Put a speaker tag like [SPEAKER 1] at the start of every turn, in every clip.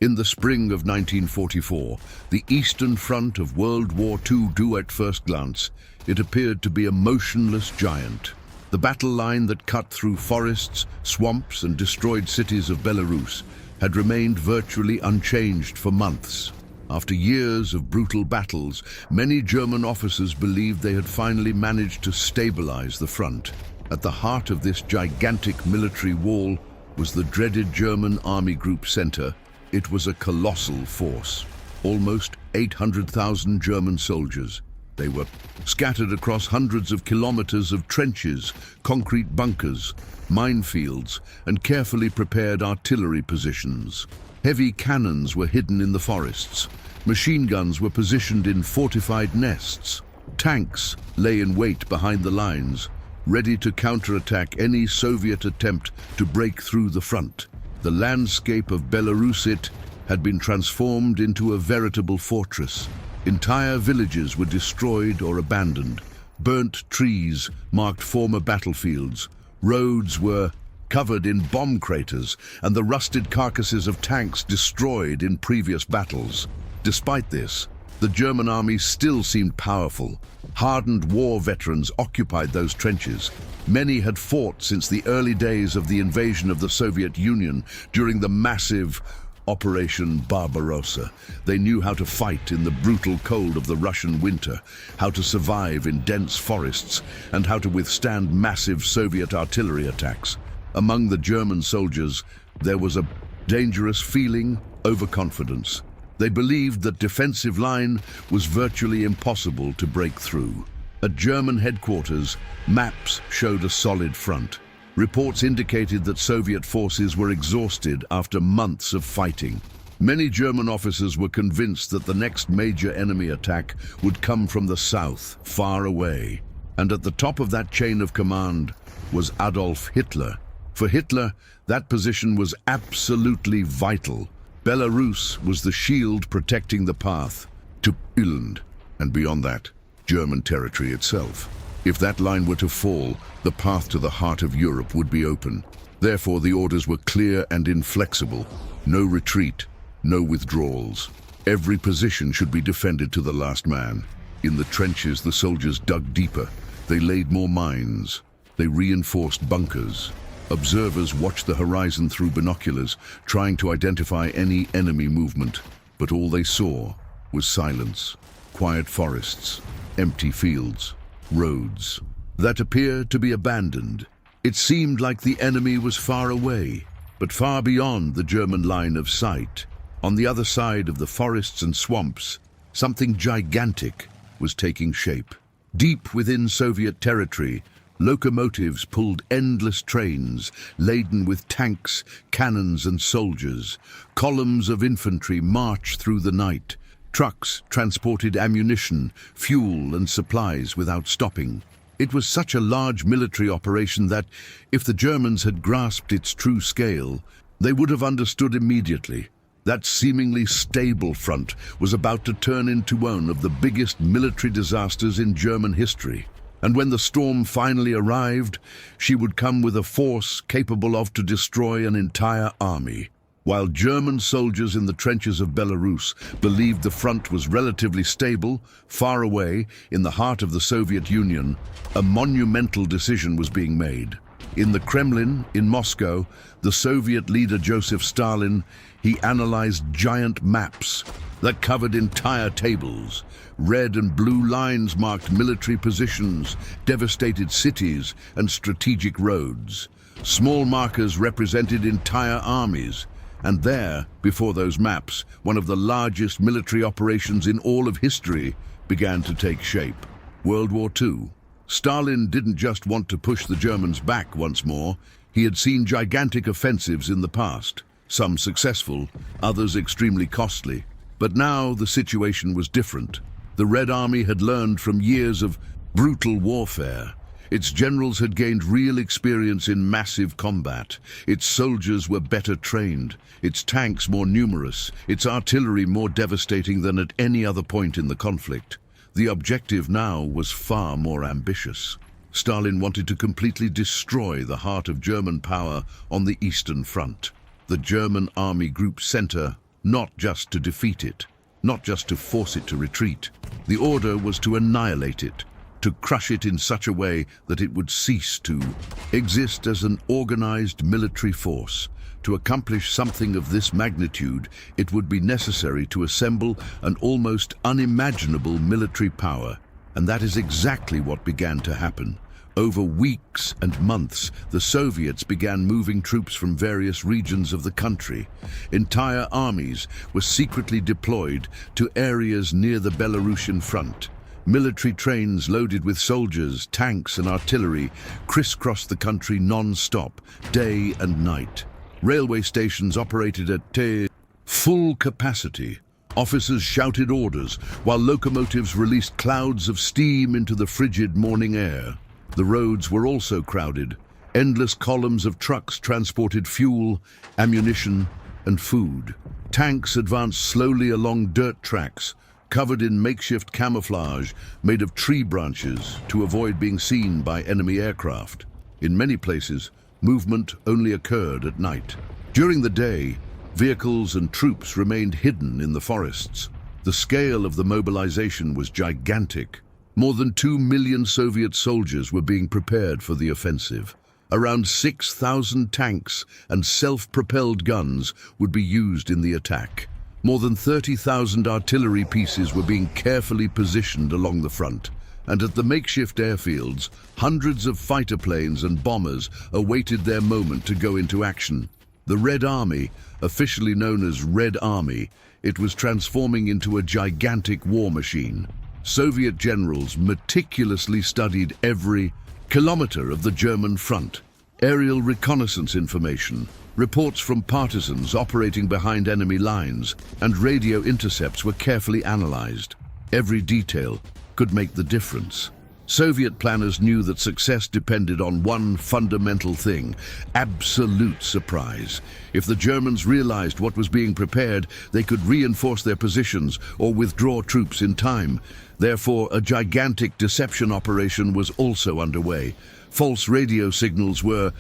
[SPEAKER 1] In the spring of 1944, the Eastern Front of World War II drew at first glance. It appeared to be a motionless giant. The battle line that cut through forests, swamps, and destroyed cities of Belarus had remained virtually unchanged for months. After years of brutal battles, many German officers believed they had finally managed to stabilize the front. At the heart of this gigantic military wall was the dreaded German Army Group Center. It was a colossal force, almost 800,000 German soldiers. They were scattered across hundreds of kilometers of trenches, concrete bunkers, minefields, and carefully prepared artillery positions. Heavy cannons were hidden in the forests. Machine guns were positioned in fortified nests. Tanks lay in wait behind the lines, ready to counterattack any Soviet attempt to break through the front. The landscape of Belarus had been transformed into a veritable fortress. Entire villages were destroyed or abandoned. Burnt trees marked former battlefields. Roads were covered in bomb craters, and the rusted carcasses of tanks destroyed in previous battles. Despite this, the German army still seemed powerful. Hardened war veterans occupied those trenches. Many had fought since the early days of the invasion of the Soviet Union during the massive Operation Barbarossa. They knew how to fight in the brutal cold of the Russian winter, how to survive in dense forests, and how to withstand massive Soviet artillery attacks. Among the German soldiers, there was a dangerous feeling, overconfidence. They believed that defensive line was virtually impossible to break through. At German headquarters, maps showed a solid front. Reports indicated that Soviet forces were exhausted after months of fighting. Many German officers were convinced that the next major enemy attack would come from the south, far away. And at the top of that chain of command was Adolf Hitler. For Hitler, that position was absolutely vital. Belarus was the shield protecting the path to Poland, and beyond that, German territory itself. If that line were to fall, the path to the heart of Europe would be open. Therefore, the orders were clear and inflexible. No retreat, no withdrawals. Every position should be defended to the last man. In the trenches, the soldiers dug deeper. They laid more mines. They reinforced bunkers. Observers watched the horizon through binoculars, trying to identify any enemy movement. But all they saw was silence, quiet forests, empty fields, roads that appeared to be abandoned. It seemed like the enemy was far away, but far beyond the German line of sight. On the other side of the forests and swamps, something gigantic was taking shape. Deep within Soviet territory, locomotives pulled endless trains laden with tanks, cannons, and soldiers. Columns of infantry marched through the night. Trucks transported ammunition, fuel, and supplies without stopping. It was such a large military operation that, if the Germans had grasped its true scale, they would have understood immediately. That seemingly stable front was about to turn into one of the biggest military disasters in German history. And when the storm finally arrived, she would come with a force capable of to destroy an entire army. While German soldiers in the trenches of Belarus believed the front was relatively stable, far away, in the heart of the Soviet Union, a monumental decision was being made. In the Kremlin, in Moscow, the Soviet leader Joseph Stalin, he analyzed giant maps that covered entire tables. Red and blue lines marked military positions, devastated cities, and strategic roads. Small markers represented entire armies. And there, before those maps, one of the largest military operations in all of history began to take shape. World War II. Stalin didn't just want to push the Germans back once more. He had seen gigantic offensives in the past, some successful, others extremely costly. But now the situation was different. The Red Army had learned from years of brutal warfare. Its generals had gained real experience in massive combat. Its soldiers were better trained, its tanks more numerous, its artillery more devastating than at any other point in the conflict. The objective now was far more ambitious. Stalin wanted to completely destroy the heart of German power on the Eastern Front. The German Army Group Center not just to defeat it, not just to force it to retreat. The order was to annihilate it, to crush it in such a way that it would cease to exist as an organized military force. To accomplish something of this magnitude, it would be necessary to assemble an almost unimaginable military power. And that is exactly what began to happen. Over weeks and months, the Soviets began moving troops from various regions of the country. Entire armies were secretly deployed to areas near the Belarusian front. Military trains loaded with soldiers, tanks and artillery crisscrossed the country non-stop, day and night. Railway stations operated at full capacity. Officers shouted orders, while locomotives released clouds of steam into the frigid morning air. The roads were also crowded. Endless columns of trucks transported fuel, ammunition, and food. Tanks advanced slowly along dirt tracks, covered in makeshift camouflage made of tree branches to avoid being seen by enemy aircraft. In many places, movement only occurred at night. During the day, vehicles and troops remained hidden in the forests. The scale of the mobilization was gigantic. More than 2 million Soviet soldiers were being prepared for the offensive. Around 6,000 tanks and self-propelled guns would be used in the attack. More than 30,000 artillery pieces were being carefully positioned along the front. And at the makeshift airfields, hundreds of fighter planes and bombers awaited their moment to go into action. The Red Army, officially known as Red Army, it was transforming into a gigantic war machine. Soviet generals meticulously studied every kilometer of the German front. Aerial reconnaissance information, reports from partisans operating behind enemy lines, and radio intercepts were carefully analyzed. Every detail could make the difference. Soviet planners knew that success depended on one fundamental thing: absolute surprise. If the Germans realized what was being prepared, they could reinforce their positions or withdraw troops in time. Therefore, a gigantic deception operation was also underway. False radio signals were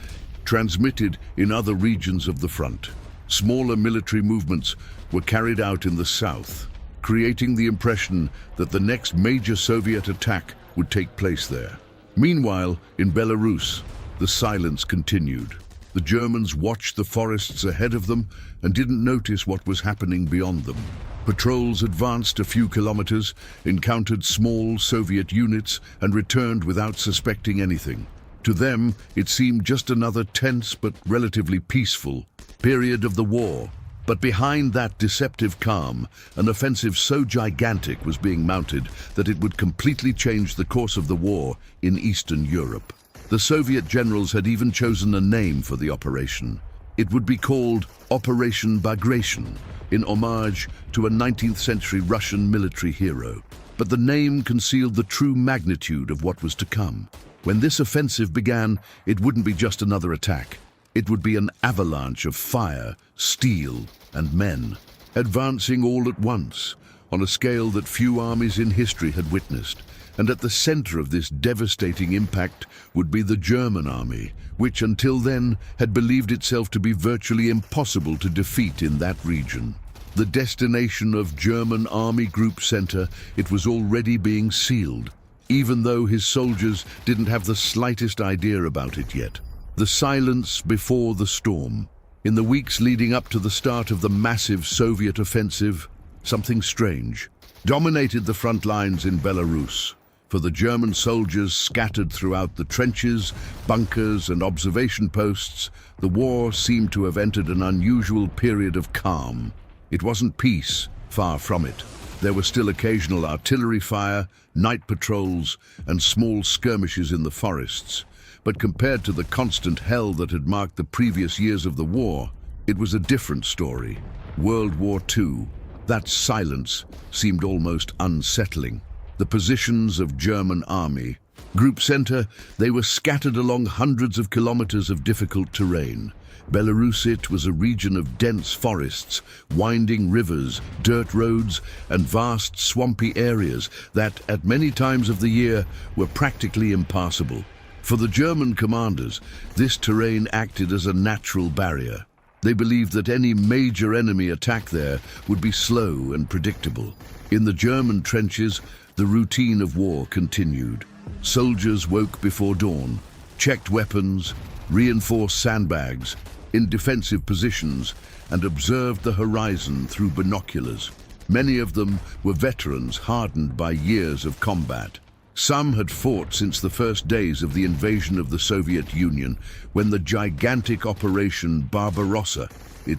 [SPEAKER 1] transmitted in other regions of the front. Smaller military movements were carried out in the south, creating the impression that the next major Soviet attack would take place there. Meanwhile, in Belarus, the silence continued. The Germans watched the forests ahead of them and didn't notice what was happening beyond them. Patrols advanced a few kilometers, encountered small Soviet units, and returned without suspecting anything. To them, it seemed just another tense but relatively peaceful period of the war. But behind that deceptive calm, an offensive so gigantic was being mounted that it would completely change the course of the war in Eastern Europe. The Soviet generals had even chosen a name for the operation. It would be called Operation Bagration, in homage to a 19th century Russian military hero. But the name concealed the true magnitude of what was to come. When this offensive began, it wouldn't be just another attack. It would be an avalanche of fire, steel, and men, advancing all at once, on a scale that few armies in history had witnessed. And at the center of this devastating impact would be the German army, which until then had believed itself to be virtually impossible to defeat in that region. The destination of German Army Group Center, it was already being sealed, even though his soldiers didn't have the slightest idea about it yet. The silence before the storm. In the weeks leading up to the start of the massive Soviet offensive, something strange dominated the front lines in Belarus. For the German soldiers scattered throughout the trenches, bunkers, and observation posts, the war seemed to have entered an unusual period of calm. It wasn't peace, far from it. There was still occasional artillery fire, night patrols, and small skirmishes in the forests. But compared to the constant hell that had marked the previous years of the war, it was a different story. World War II. That silence seemed almost unsettling. The positions of German army. Group Center, they were scattered along hundreds of kilometers of difficult terrain. Belarus, it was a region of dense forests, winding rivers, dirt roads, and vast swampy areas that, at many times of the year, were practically impassable. For the German commanders, this terrain acted as a natural barrier. They believed that any major enemy attack there would be slow and predictable. In the German trenches, the routine of war continued. Soldiers woke before dawn, checked weapons, reinforced sandbags in defensive positions, and observed the horizon through binoculars. Many of them were veterans hardened by years of combat. Some had fought since the first days of the invasion of the Soviet Union, when the gigantic Operation Barbarossa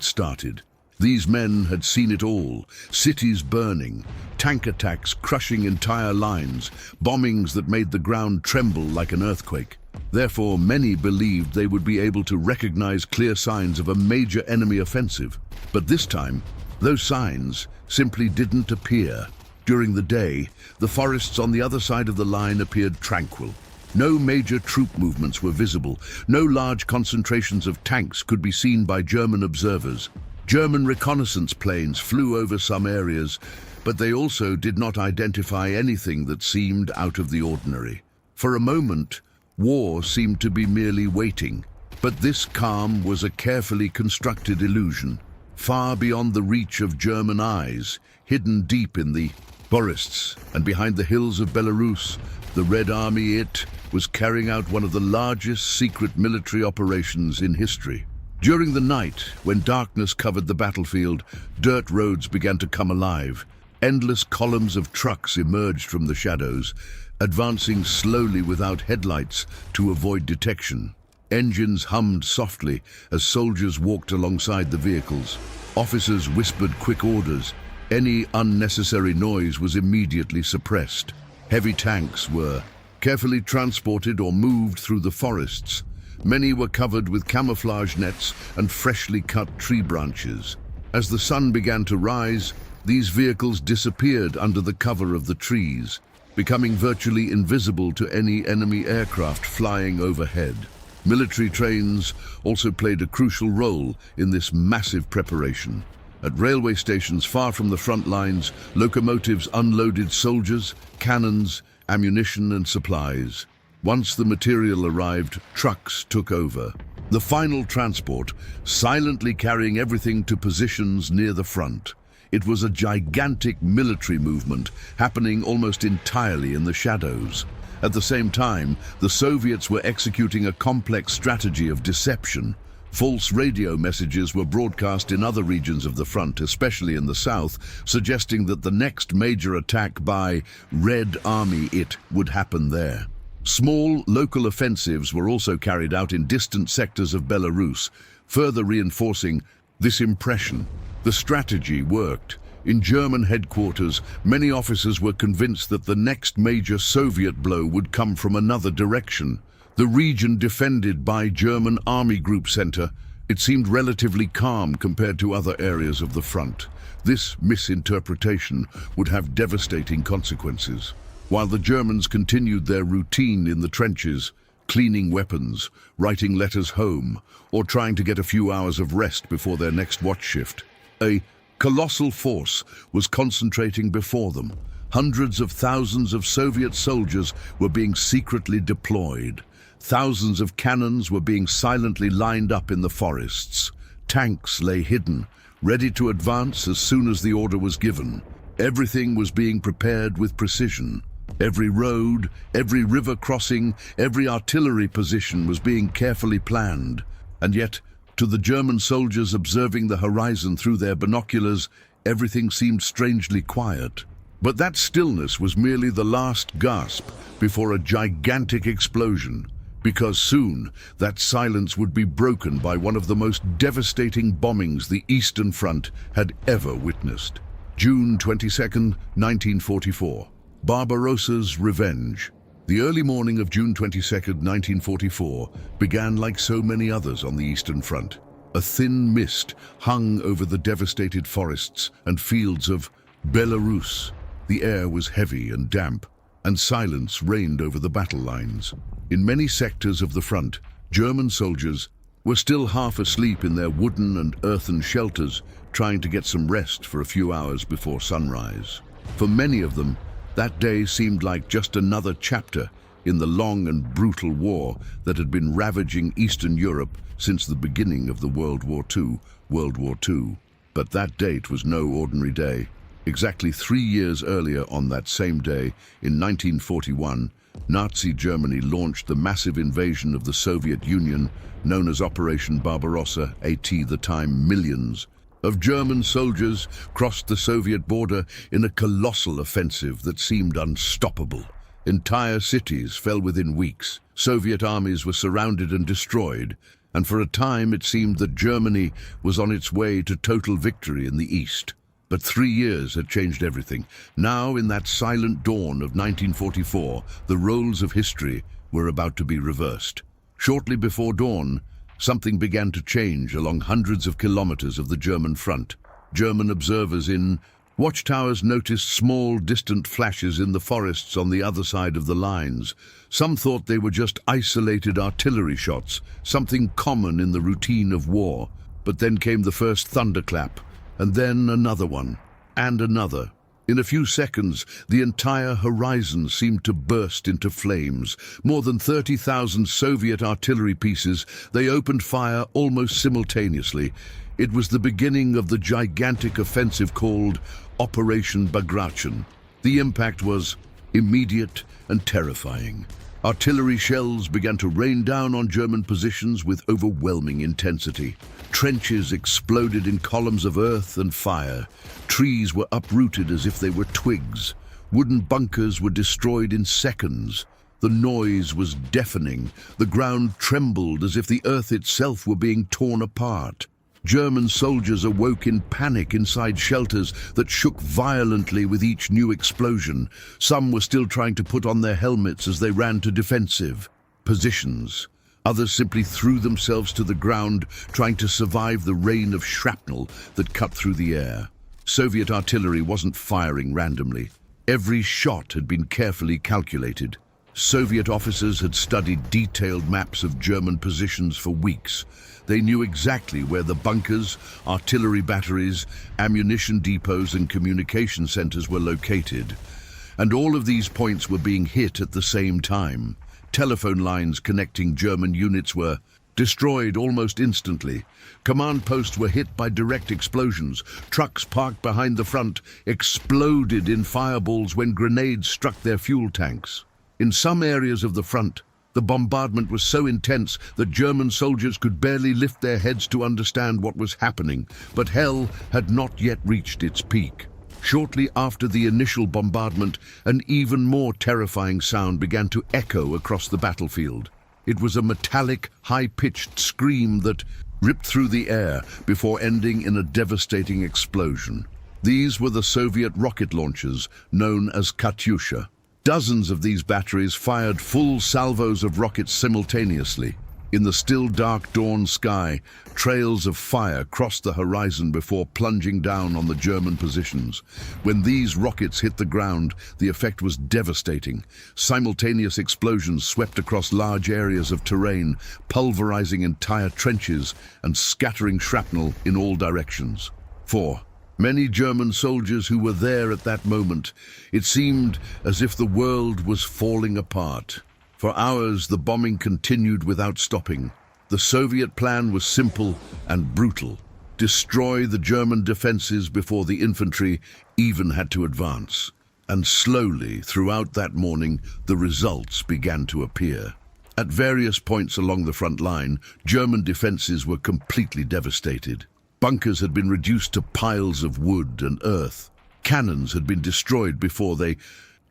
[SPEAKER 1] started. These men had seen it all: cities burning, tank attacks crushing entire lines, bombings that made the ground tremble like an earthquake. Therefore, many believed they would be able to recognize clear signs of a major enemy offensive. But this time, those signs simply didn't appear. During the day, the forests on the other side of the line appeared tranquil. No major troop movements were visible. No large concentrations of tanks could be seen by German observers. German reconnaissance planes flew over some areas, but they also did not identify anything that seemed out of the ordinary. For a moment, war seemed to be merely waiting. But this calm was a carefully constructed illusion, far beyond the reach of German eyes, hidden deep in the forests and behind the hills of Belarus. The Red Army was carrying out one of the largest secret military operations in history. During the night, when darkness covered the battlefield, dirt roads began to come alive. Endless columns of trucks emerged from the shadows, advancing slowly without headlights to avoid detection. Engines hummed softly as soldiers walked alongside the vehicles. Officers whispered quick orders. Any unnecessary noise was immediately suppressed. Heavy tanks were carefully transported or moved through the forests. Many were covered with camouflage nets and freshly cut tree branches. As the sun began to rise, these vehicles disappeared under the cover of the trees, becoming virtually invisible to any enemy aircraft flying overhead. Military trains also played a crucial role in this massive preparation. At railway stations far from the front lines, locomotives unloaded soldiers, cannons, ammunition and supplies. Once the material arrived, trucks took over. The final transport, silently carrying everything to positions near the front. It was a gigantic military movement happening almost entirely in the shadows. At the same time, the Soviets were executing a complex strategy of deception. False radio messages were broadcast in other regions of the front, especially in the south, suggesting that the next major attack by Red Army would happen there. Small local offensives were also carried out in distant sectors of Belarus, further reinforcing this impression. The strategy worked. In German headquarters, many officers were convinced that the next major Soviet blow would come from another direction. The region defended by German Army Group Center, it seemed relatively calm compared to other areas of the front. This misinterpretation would have devastating consequences. While the Germans continued their routine in the trenches, cleaning weapons, writing letters home, or trying to get a few hours of rest before their next watch shift, a colossal force was concentrating before them. Hundreds of thousands of Soviet soldiers were being secretly deployed. Thousands of cannons were being silently lined up in the forests. Tanks lay hidden, ready to advance as soon as the order was given. Everything was being prepared with precision. Every road, every river crossing, every artillery position was being carefully planned. And yet, to the German soldiers observing the horizon through their binoculars, everything seemed strangely quiet. But that stillness was merely the last gasp before a gigantic explosion, because soon that silence would be broken by one of the most devastating bombings the Eastern Front had ever witnessed. June 22nd, 1944. Barbarossa's revenge. The early morning of June 22nd, 1944 began like so many others on the Eastern Front. A thin mist hung over the devastated forests and fields of Belarus. The air was heavy and damp, and silence reigned over the battle lines. In many sectors of the front, German soldiers were still half asleep in their wooden and earthen shelters, trying to get some rest for a few hours before sunrise. For many of them, that day seemed like just another chapter in the long and brutal war that had been ravaging Eastern Europe since the beginning of the World War II, World War II. But that date was no ordinary day. Exactly 3 years earlier on that same day, in 1941, Nazi Germany launched the massive invasion of the Soviet Union, known as Operation Barbarossa. At the time, millions of German soldiers crossed the Soviet border in a colossal offensive that seemed unstoppable. Entire cities fell within weeks. Soviet armies were surrounded and destroyed, and for a time it seemed that Germany was on its way to total victory in the East. But 3 years had changed everything. Now, in that silent dawn of 1944, the roles of history were about to be reversed. Shortly before dawn, something began to change along hundreds of kilometers of the German front. German observers in watchtowers noticed small, distant flashes in the forests on the other side of the lines. Some thought they were just isolated artillery shots, something common in the routine of war. But then came the first thunderclap, and then another one, and another. In a few seconds, the entire horizon seemed to burst into flames. More than 30,000 Soviet artillery pieces, they opened fire almost simultaneously. It was the beginning of the gigantic offensive called Operation Bagration. The impact was immediate and terrifying. Artillery shells began to rain down on German positions with overwhelming intensity. Trenches exploded in columns of earth and fire. Trees were uprooted as if they were twigs. Wooden bunkers were destroyed in seconds. The noise was deafening. The ground trembled as if the earth itself were being torn apart. German soldiers awoke in panic inside shelters that shook violently with each new explosion. Some were still trying to put on their helmets as they ran to defensive positions. Others simply threw themselves to the ground, trying to survive the rain of shrapnel that cut through the air. Soviet artillery wasn't firing randomly. Every shot had been carefully calculated. Soviet officers had studied detailed maps of German positions for weeks. They knew exactly where the bunkers, artillery batteries, ammunition depots and communication centers were located. And all of these points were being hit at the same time. Telephone lines connecting German units were destroyed almost instantly. Command posts were hit by direct explosions. Trucks parked behind the front exploded in fireballs when grenades struck their fuel tanks. In some areas of the front, the bombardment was so intense that German soldiers could barely lift their heads to understand what was happening, but hell had not yet reached its peak. Shortly after the initial bombardment, an even more terrifying sound began to echo across the battlefield. It was a metallic, high-pitched scream that ripped through the air before ending in a devastating explosion. These were the Soviet rocket launchers, known as Katyusha. Dozens of these batteries fired full salvos of rockets simultaneously. In the still dark dawn sky, trails of fire crossed the horizon before plunging down on the German positions. When these rockets hit the ground, the effect was devastating. Simultaneous explosions swept across large areas of terrain, pulverizing entire trenches and scattering shrapnel in all directions. 4. Many German soldiers who were there at that moment, it seemed as if the world was falling apart. For hours, the bombing continued without stopping. The Soviet plan was simple and brutal. Destroy the German defenses before the infantry even had to advance. And slowly, throughout that morning, the results began to appear. At various points along the front line, German defenses were completely devastated. Bunkers had been reduced to piles of wood and earth. Cannons had been destroyed before they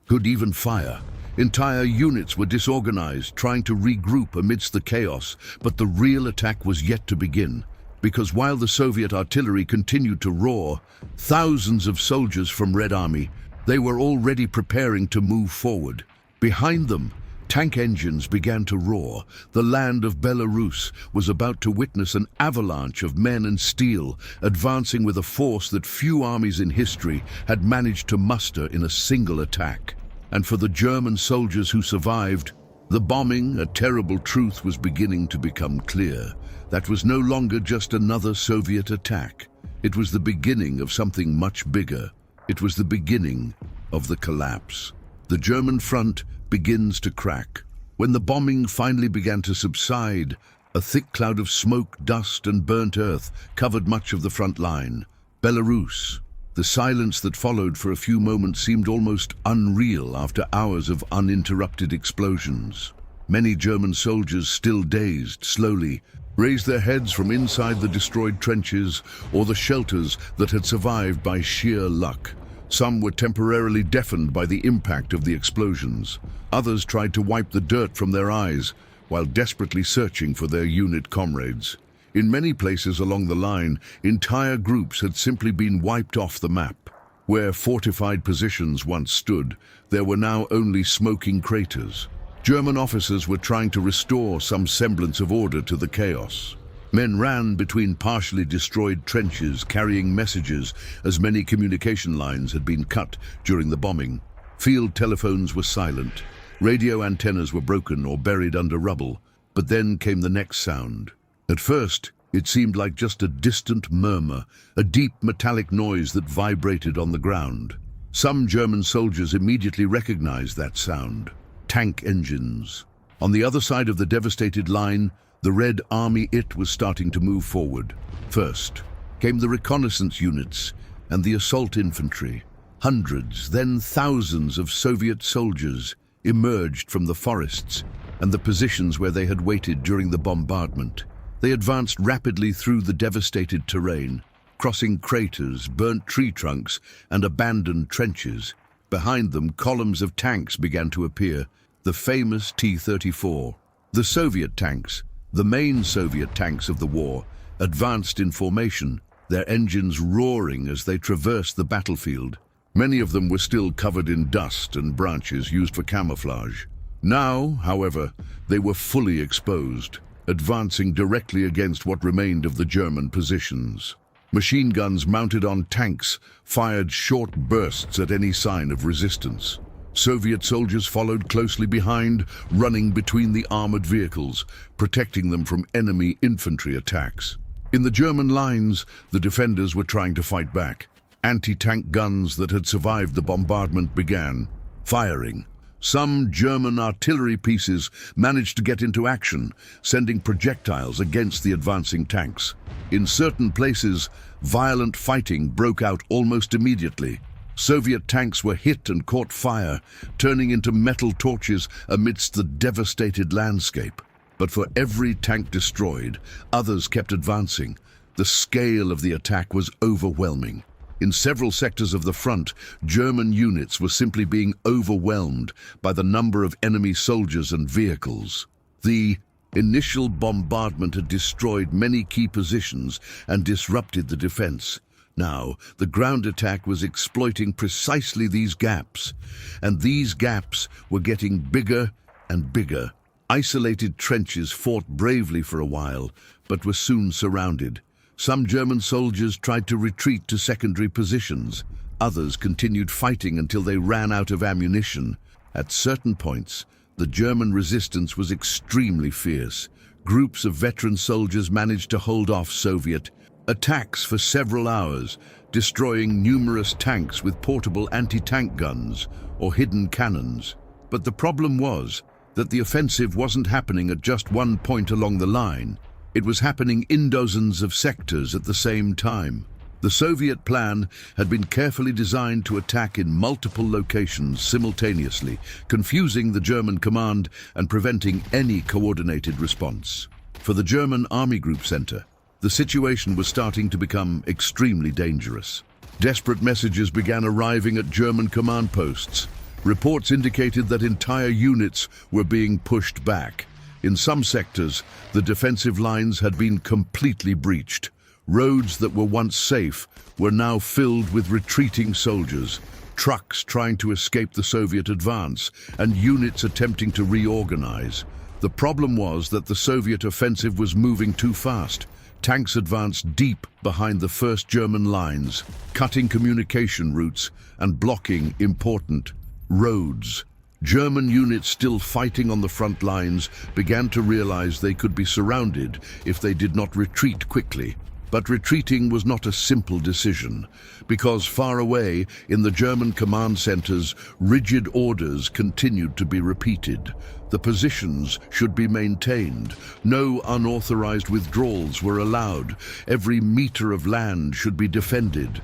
[SPEAKER 1] could even fire. Entire units were disorganized, trying to regroup amidst the chaos, but the real attack was yet to begin. Because while the Soviet artillery continued to roar, thousands of soldiers from Red Army, they were already preparing to move forward. Behind them, tank engines began to roar. The land of Belarus was about to witness an avalanche of men and steel, advancing with a force that few armies in history had managed to muster in a single attack. And for the German soldiers who survived, the bombing, a terrible truth, was beginning to become clear. That was no longer just another Soviet attack. It was the beginning of something much bigger. It was the beginning of the collapse. The German front begins to crack. When the bombing finally began to subside, A thick cloud of smoke, dust and burnt earth covered much of the front line. Belarus. The silence that followed for a few moments seemed almost unreal after hours of uninterrupted explosions. Many German soldiers, still dazed, slowly raised their heads from inside the destroyed trenches or the shelters that had survived by sheer luck. Some were temporarily deafened by the impact of the explosions. Others tried to wipe the dirt from their eyes while desperately searching for their unit comrades. In many places along the line, entire groups had simply been wiped off the map. Where fortified positions once stood, there were now only smoking craters. German officers were trying to restore some semblance of order to the chaos. Men ran between partially destroyed trenches carrying messages as many communication lines had been cut during the bombing. Field telephones were silent. Radio antennas were broken or buried under rubble. But then came the next sound. At first, it seemed like just a distant murmur, a deep metallic noise that vibrated on the ground. Some German soldiers immediately recognized that sound. Tank engines. On the other side of the devastated line, the Red Army was starting to move forward. First came the reconnaissance units and the assault infantry. Hundreds, then thousands of Soviet soldiers emerged from the forests and the positions where they had waited during the bombardment. They advanced rapidly through the devastated terrain, crossing craters, burnt tree trunks, and abandoned trenches. Behind them, columns of tanks began to appear, the famous T-34. The Soviet tanks, the main Soviet tanks of the war, advanced in formation, their engines roaring as they traversed the battlefield. Many of them were still covered in dust and branches used for camouflage. Now, however, they were fully exposed, advancing directly against what remained of the German positions. Machine guns mounted on tanks fired short bursts at any sign of resistance. Soviet soldiers followed closely behind, running between the armored vehicles, protecting them from enemy infantry attacks. In the German lines, the defenders were trying to fight back. Anti-tank guns that had survived the bombardment began firing. Some German artillery pieces managed to get into action, sending projectiles against the advancing tanks. In certain places, violent fighting broke out almost immediately. Soviet tanks were hit and caught fire, turning into metal torches amidst the devastated landscape. But for every tank destroyed, others kept advancing. The scale of the attack was overwhelming. In several sectors of the front, German units were simply being overwhelmed by the number of enemy soldiers and vehicles. The initial bombardment had destroyed many key positions and disrupted the defense. Now, the ground attack was exploiting precisely these gaps, and these gaps were getting bigger and bigger. Isolated trenches fought bravely for a while, but were soon surrounded. Some German soldiers tried to retreat to secondary positions. Others continued fighting until they ran out of ammunition. At certain points, the German resistance was extremely fierce. Groups of veteran soldiers managed to hold off Soviet attacks for several hours, destroying numerous tanks with portable anti-tank guns or hidden cannons. But the problem was that the offensive wasn't happening at just one point along the line. It was happening in dozens of sectors at the same time. The Soviet plan had been carefully designed to attack in multiple locations simultaneously, confusing the German command and preventing any coordinated response. For the German Army Group Center, the situation was starting to become extremely dangerous. Desperate messages began arriving at German command posts. Reports indicated that entire units were being pushed back. In some sectors, the defensive lines had been completely breached. Roads that were once safe were now filled with retreating soldiers, trucks trying to escape the Soviet advance, and units attempting to reorganize. The problem was that the Soviet offensive was moving too fast. Tanks advanced deep behind the first German lines, cutting communication routes and blocking important roads. German units still fighting on the front lines began to realize they could be surrounded if they did not retreat quickly. But retreating was not a simple decision, because far away in the German command centers, rigid orders continued to be repeated. The positions should be maintained. No unauthorized withdrawals were allowed. Every meter of land should be defended.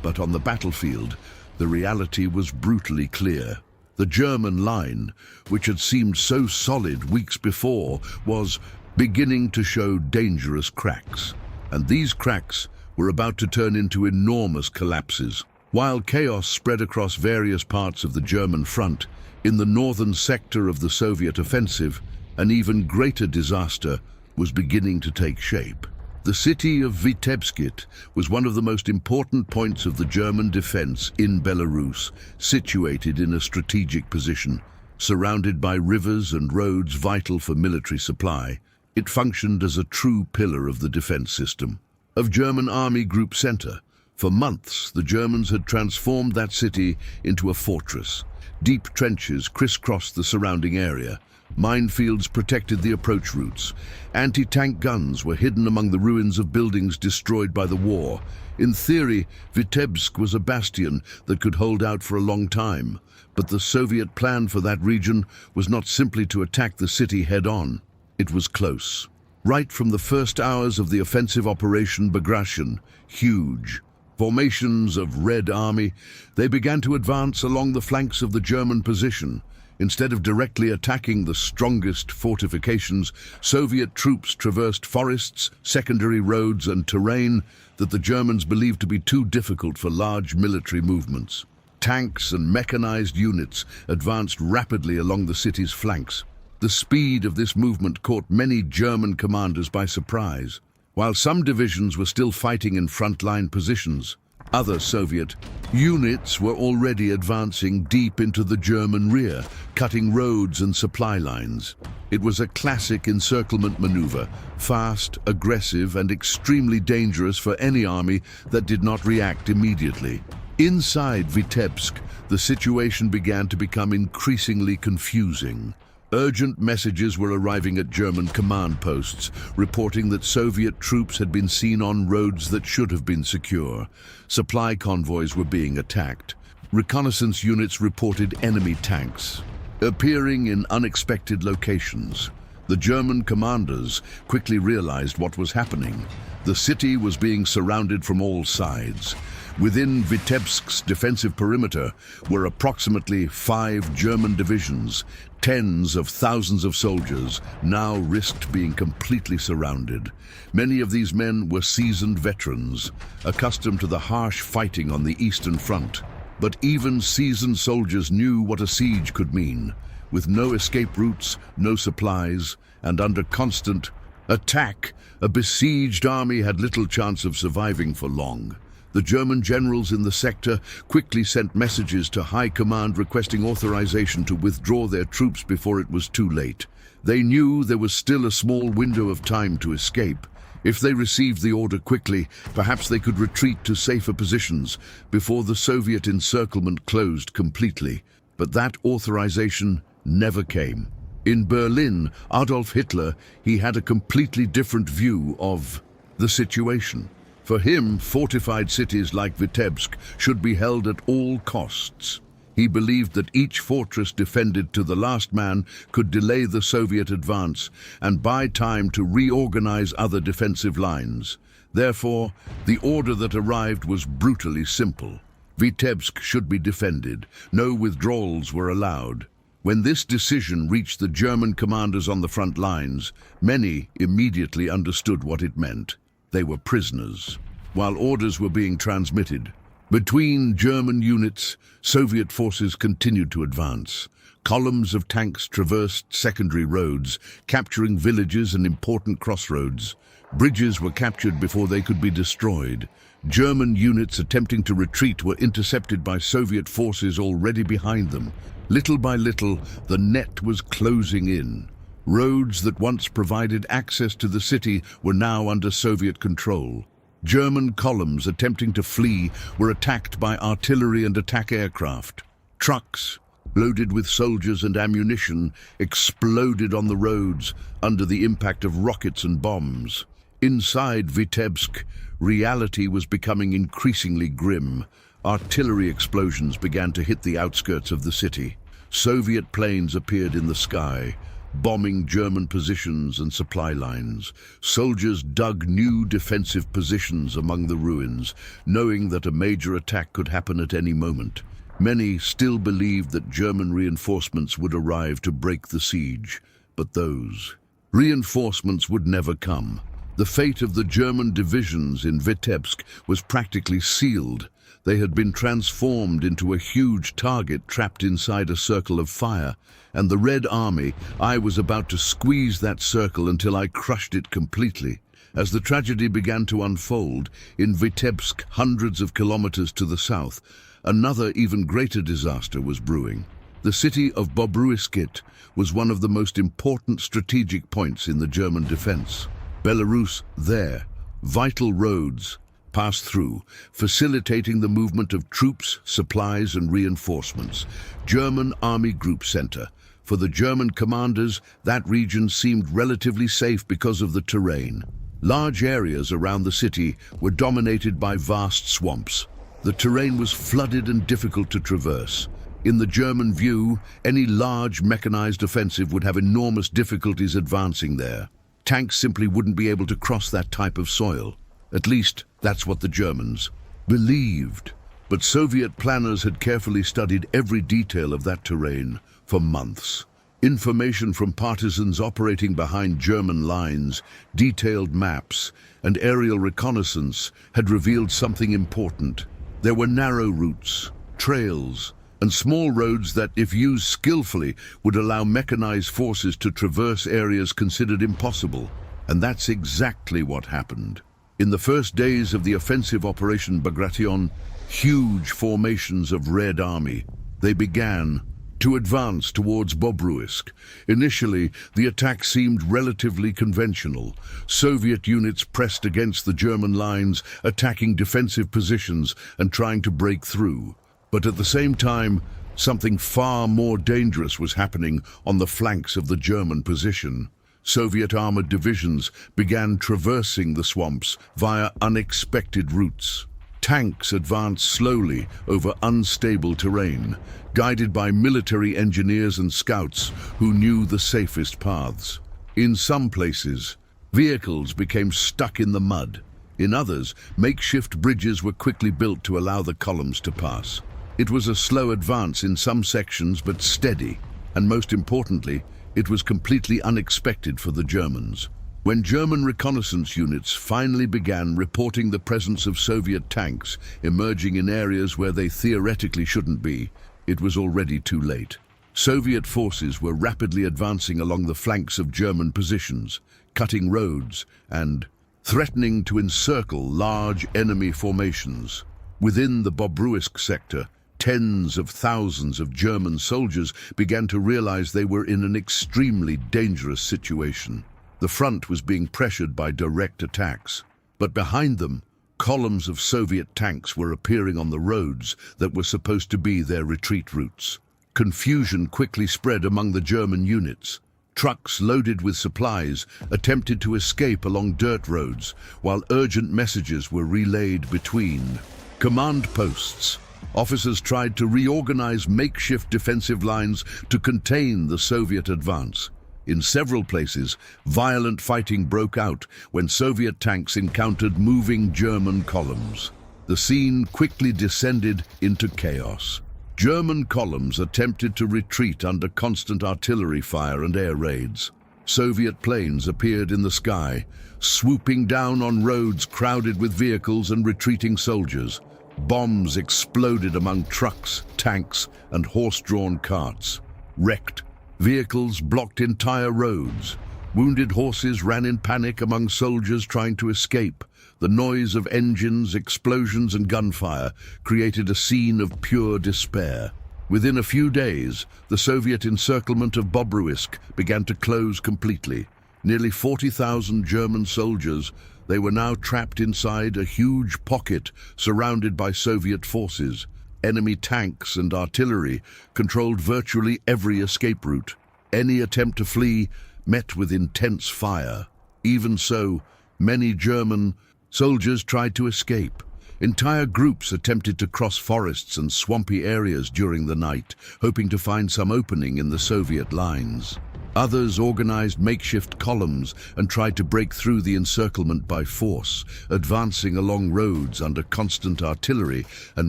[SPEAKER 1] But on the battlefield, the reality was brutally clear. The German line, which had seemed so solid weeks before, was beginning to show dangerous cracks. And these cracks were about to turn into enormous collapses. While chaos spread across various parts of the German front, in the northern sector of the Soviet offensive, an even greater disaster was beginning to take shape. The city of Vitebsk was one of the most important points of the German defense in Belarus, situated in a strategic position. Surrounded by rivers and roads vital for military supply, it functioned as a true pillar of the defense system. Of German Army Group Center, for months the Germans had transformed that city into a fortress. Deep trenches crisscrossed the surrounding area. Minefields protected the approach routes. Anti-tank guns were hidden among the ruins of buildings destroyed by the war. In theory, Vitebsk was a bastion that could hold out for a long time. But the Soviet plan for that region was not simply to attack the city head-on. It was close. Right from the first hours of the offensive Operation Bagration, huge formations of Red Army, they began to advance along the flanks of the German position. Instead of directly attacking the strongest fortifications, Soviet troops traversed forests, secondary roads, and terrain that the Germans believed to be too difficult for large military movements. Tanks and mechanized units advanced rapidly along the city's flanks. The speed of this movement caught many German commanders by surprise. While some divisions were still fighting in front-line positions, other Soviet units were already advancing deep into the German rear, cutting roads and supply lines. It was a classic encirclement maneuver, fast, aggressive, and extremely dangerous for any army that did not react immediately. Inside Vitebsk, the situation began to become increasingly confusing. Urgent messages were arriving at German command posts, reporting that Soviet troops had been seen on roads that should have been secure. Supply convoys were being attacked. Reconnaissance units reported enemy tanks appearing in unexpected locations. The German commanders quickly realized what was happening. The city was being surrounded from all sides. Within Vitebsk's defensive perimeter were approximately 5 German divisions. Tens of thousands of soldiers now risked being completely surrounded. Many of these men were seasoned veterans, accustomed to the harsh fighting on the Eastern Front. But even seasoned soldiers knew what a siege could mean. With no escape routes, no supplies, and under constant attack, a besieged army had little chance of surviving for long. The German generals in the sector quickly sent messages to high command requesting authorization to withdraw their troops before it was too late. They knew there was still a small window of time to escape. If they received the order quickly, perhaps they could retreat to safer positions before the Soviet encirclement closed completely. But that authorization never came. In Berlin, Adolf Hitler, he had a completely different view of the situation. For him, fortified cities like Vitebsk should be held at all costs. He believed that each fortress defended to the last man could delay the Soviet advance and buy time to reorganize other defensive lines. Therefore, the order that arrived was brutally simple. Vitebsk should be defended. No withdrawals were allowed. When this decision reached the German commanders on the front lines, many immediately understood what it meant. They were prisoners. While orders were being transmitted between German units, Soviet forces continued to advance. Columns of tanks traversed secondary roads, capturing villages and important crossroads. Bridges were captured before they could be destroyed. German units attempting to retreat were intercepted by Soviet forces already behind them. Little by little, the net was closing in. Roads that once provided access to the city were now under Soviet control. German columns attempting to flee were attacked by artillery and attack aircraft. Trucks, loaded with soldiers and ammunition, exploded on the roads under the impact of rockets and bombs. Inside Vitebsk, reality was becoming increasingly grim. Artillery explosions began to hit the outskirts of the city. Soviet planes appeared in the sky, bombing German positions and supply lines. Soldiers dug new defensive positions among the ruins, knowing that a major attack could happen at any moment. Many still believed that German reinforcements would arrive to break the siege, but those reinforcements would never come. The fate of the German divisions in Vitebsk was practically sealed. They had been transformed into a huge target trapped inside a circle of fire, and the Red Army, I was about to squeeze that circle until I crushed it completely. As the tragedy began to unfold, in Vitebsk, hundreds of kilometers to the south, another even greater disaster was brewing. The city of Bobruisk was one of the most important strategic points in the German defense. Belarus there, vital roads passed through, facilitating the movement of troops, supplies and reinforcements. German Army Group Center. For the German commanders, that region seemed relatively safe because of the terrain. Large areas around the city were dominated by vast swamps. The terrain was flooded and difficult to traverse. In the German view, any large mechanized offensive would have enormous difficulties advancing there. Tanks simply wouldn't be able to cross that type of soil. At least, that's what the Germans believed. But Soviet planners had carefully studied every detail of that terrain for months. Information from partisans operating behind German lines, detailed maps, and aerial reconnaissance had revealed something important. There were narrow routes, trails, and small roads that, if used skillfully, would allow mechanized forces to traverse areas considered impossible. And that's exactly what happened. In the first days of the offensive Operation Bagration, huge formations of Red Army, they began to advance towards Bobruisk. Initially, the attack seemed relatively conventional. Soviet units pressed against the German lines, attacking defensive positions and trying to break through. But at the same time, something far more dangerous was happening on the flanks of the German position. Soviet armored divisions began traversing the swamps via unexpected routes. Tanks advanced slowly over unstable terrain, guided by military engineers and scouts who knew the safest paths. In some places, vehicles became stuck in the mud. In others, makeshift bridges were quickly built to allow the columns to pass. It was a slow advance in some sections, but steady, and most importantly, it was completely unexpected for the Germans. When German reconnaissance units finally began reporting the presence of Soviet tanks emerging in areas where they theoretically shouldn't be, it was already too late. Soviet forces were rapidly advancing along the flanks of German positions, cutting roads and threatening to encircle large enemy formations. Within the Bobruisk sector, tens of thousands of German soldiers began to realize they were in an extremely dangerous situation. The front was being pressured by direct attacks, but behind them, columns of Soviet tanks were appearing on the roads that were supposed to be their retreat routes. Confusion quickly spread among the German units. Trucks loaded with supplies attempted to escape along dirt roads, while urgent messages were relayed between command posts. Officers tried to reorganize makeshift defensive lines to contain the Soviet advance. In several places, violent fighting broke out when Soviet tanks encountered moving German columns. The scene quickly descended into chaos. German columns attempted to retreat under constant artillery fire and air raids. Soviet planes appeared in the sky, swooping down on roads crowded with vehicles and retreating soldiers. Bombs exploded among trucks, tanks, and horse-drawn carts. Wrecked vehicles blocked entire roads. Wounded horses ran in panic among soldiers trying to escape. The noise of engines, explosions, and gunfire created a scene of pure despair. Within a few days, the Soviet encirclement of Bobruisk began to close completely. Nearly 40,000 German soldiers, they were now trapped inside a huge pocket surrounded by Soviet forces. Enemy tanks and artillery controlled virtually every escape route. Any attempt to flee met with intense fire. Even so, Many German soldiers tried to escape. Entire groups attempted to cross forests and swampy areas during the night, hoping to find some opening in the Soviet lines. Others organized makeshift columns and tried to break through the encirclement by force, advancing along roads under constant artillery and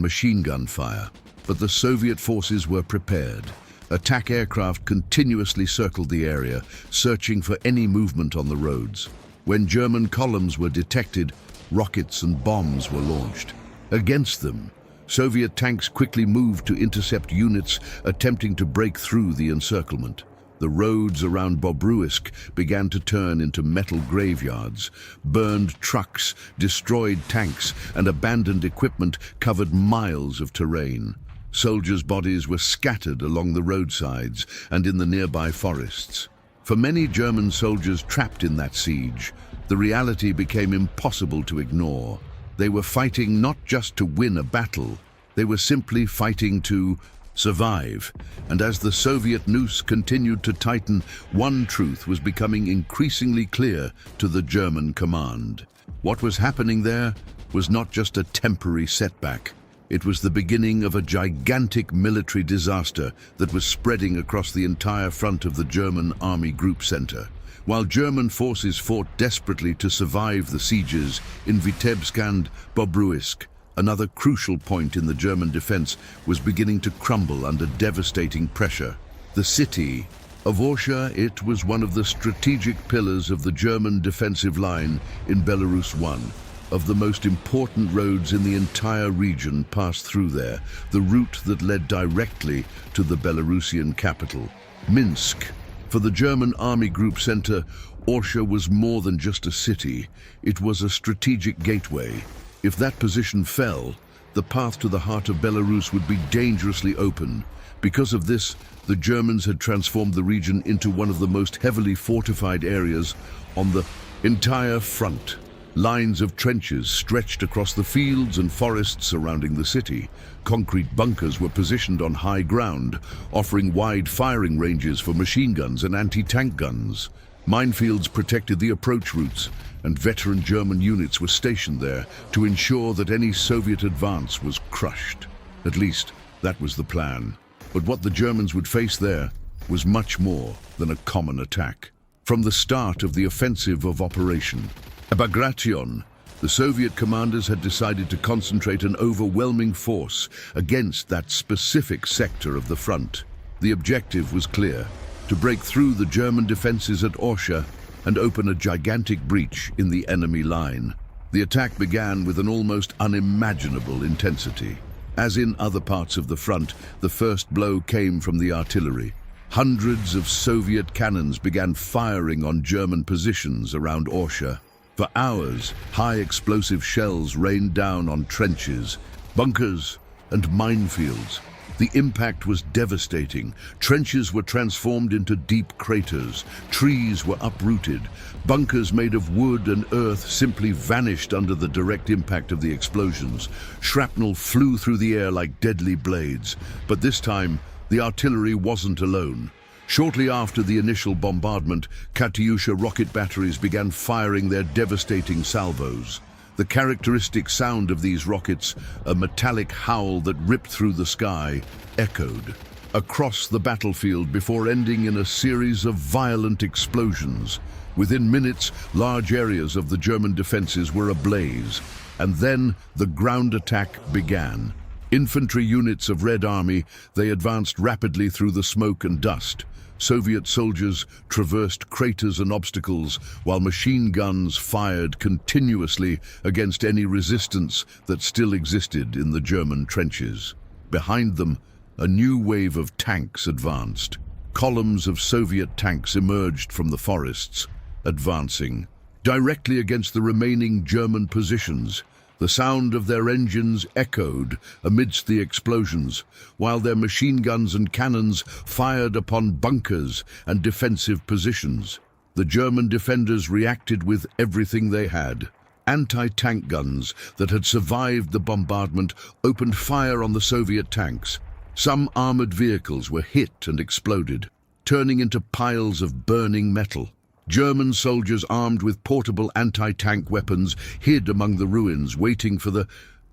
[SPEAKER 1] machine gun fire. But the Soviet forces were prepared. Attack aircraft continuously circled the area, searching for any movement on the roads. When German columns were detected, rockets and bombs were launched. Against them, Soviet tanks quickly moved to intercept units attempting to break through the encirclement. The roads around Bobruisk began to turn into metal graveyards. Burned trucks, destroyed tanks, and abandoned equipment covered miles of terrain. Soldiers' bodies were scattered along the roadsides and in the nearby forests. For many German soldiers trapped in that siege, the reality became impossible to ignore. They were fighting not just to win a battle, they were simply fighting to survive. And as the Soviet noose continued to tighten, one truth was becoming increasingly clear to the German command. What was happening there was not just a temporary setback. It was the beginning of a gigantic military disaster that was spreading across the entire front of the German Army Group Center. While German forces fought desperately to survive the sieges in Vitebsk and Bobruisk, another crucial point in the German defense was beginning to crumble under devastating pressure. The city of Orsha, it was one of the strategic pillars of the German defensive line in Belarus. One of the most important roads in the entire region passed through there, the route that led directly to the Belarusian capital, Minsk. For the German Army Group Center, Orsha was more than just a city. It was a strategic gateway. If that position fell, the path to the heart of Belarus would be dangerously open. Because of this, the Germans had transformed the region into one of the most heavily fortified areas on the entire front. Lines of trenches stretched across the fields and forests surrounding the city. Concrete bunkers were positioned on high ground, offering wide firing ranges for machine guns and anti-tank guns. Minefields protected the approach routes, and veteran German units were stationed there to ensure that any Soviet advance was crushed. At least, that was the plan. But what the Germans would face there was much more than a common attack. From the start of the offensive of Operation Bagration, the Soviet commanders had decided to concentrate an overwhelming force against that specific sector of the front. The objective was clear: to break through the German defenses at Orsha and open a gigantic breach in the enemy line. The attack began with an almost unimaginable intensity. As in other parts of the front, the first blow came from the artillery. Hundreds of Soviet cannons began firing on German positions around Orsha. For hours, high explosive shells rained down on trenches, bunkers, and minefields. The impact was devastating. Trenches were transformed into deep craters. Trees were uprooted. Bunkers made of wood and earth simply vanished under the direct impact of the explosions. Shrapnel flew through the air like deadly blades. But this time, the artillery wasn't alone. Shortly after the initial bombardment, Katyusha rocket batteries began firing their devastating salvos. The characteristic sound of these rockets, a metallic howl that ripped through the sky, echoed across the battlefield before ending in a series of violent explosions. Within minutes, large areas of the German defenses were ablaze, and then the ground attack began. Infantry units of Red Army, they advanced rapidly through the smoke and dust. Soviet soldiers traversed craters and obstacles, while machine guns fired continuously against any resistance that still existed in the German trenches. Behind them, a new wave of tanks advanced. Columns of Soviet tanks emerged from the forests, advancing directly against the remaining German positions. The sound of their engines echoed amidst the explosions, while their machine guns and cannons fired upon bunkers and defensive positions. The German defenders reacted with everything they had. Anti-tank guns that had survived the bombardment opened fire on the Soviet tanks. Some armored vehicles were hit and exploded, turning into piles of burning metal. German soldiers armed with portable anti-tank weapons hid among the ruins, waiting for the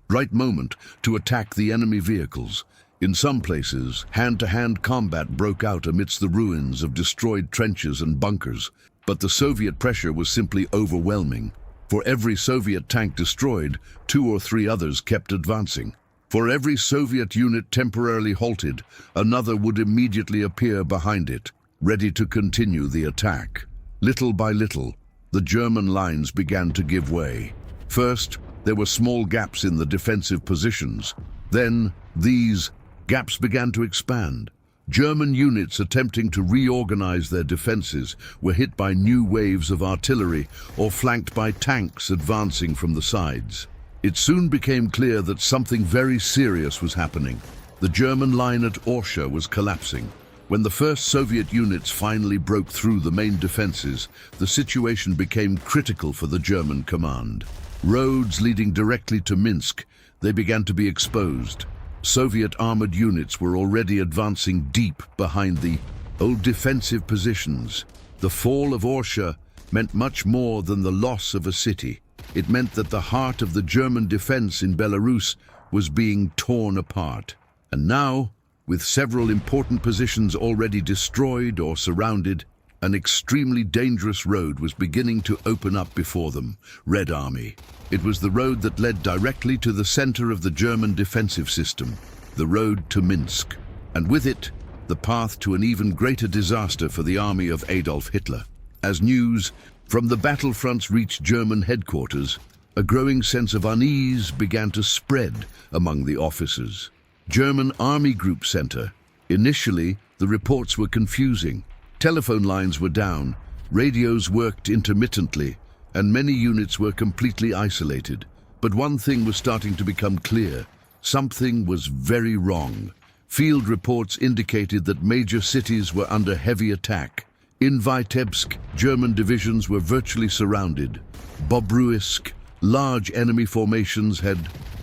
[SPEAKER 1] right moment to attack the enemy vehicles. In some places, hand-to-hand combat broke out amidst the ruins of destroyed trenches and bunkers. But the Soviet pressure was simply overwhelming. For every Soviet tank destroyed, 2 or 3 others kept advancing. For every Soviet unit temporarily halted, another would immediately appear behind it, ready to continue the attack. Little by little, the German lines began to give way. First, there were small gaps in the defensive positions. Then, these gaps began to expand. German units attempting to reorganize their defenses were hit by new waves of artillery or flanked by tanks advancing from the sides. It soon became clear that something very serious was happening. The German line at Orsha was collapsing. When the first Soviet units finally broke through the main defenses, the situation became critical for the German command. Roads leading directly to Minsk, they began to be exposed. Soviet armored units were already advancing deep behind the old defensive positions. The fall of Orsha meant much more than the loss of a city. It meant that the heart of the German defense in Belarus was being torn apart. And now, with several important positions already destroyed or surrounded, an extremely dangerous road was beginning to open up before them. Red Army. It was the road that led directly to the center of the German defensive system, the road to Minsk, and with it, the path to an even greater disaster for the army of Adolf Hitler. As news from the battlefronts reached German headquarters, a growing sense of unease began to spread among the officers. German Army Group Center. Initially, the reports were confusing. Telephone lines were down, radios worked intermittently, and many units were completely isolated. But one thing was starting to become clear. Something was very wrong. Field reports indicated that major cities were under heavy attack. In Vitebsk, German divisions were virtually surrounded. Bobruisk, large enemy formations had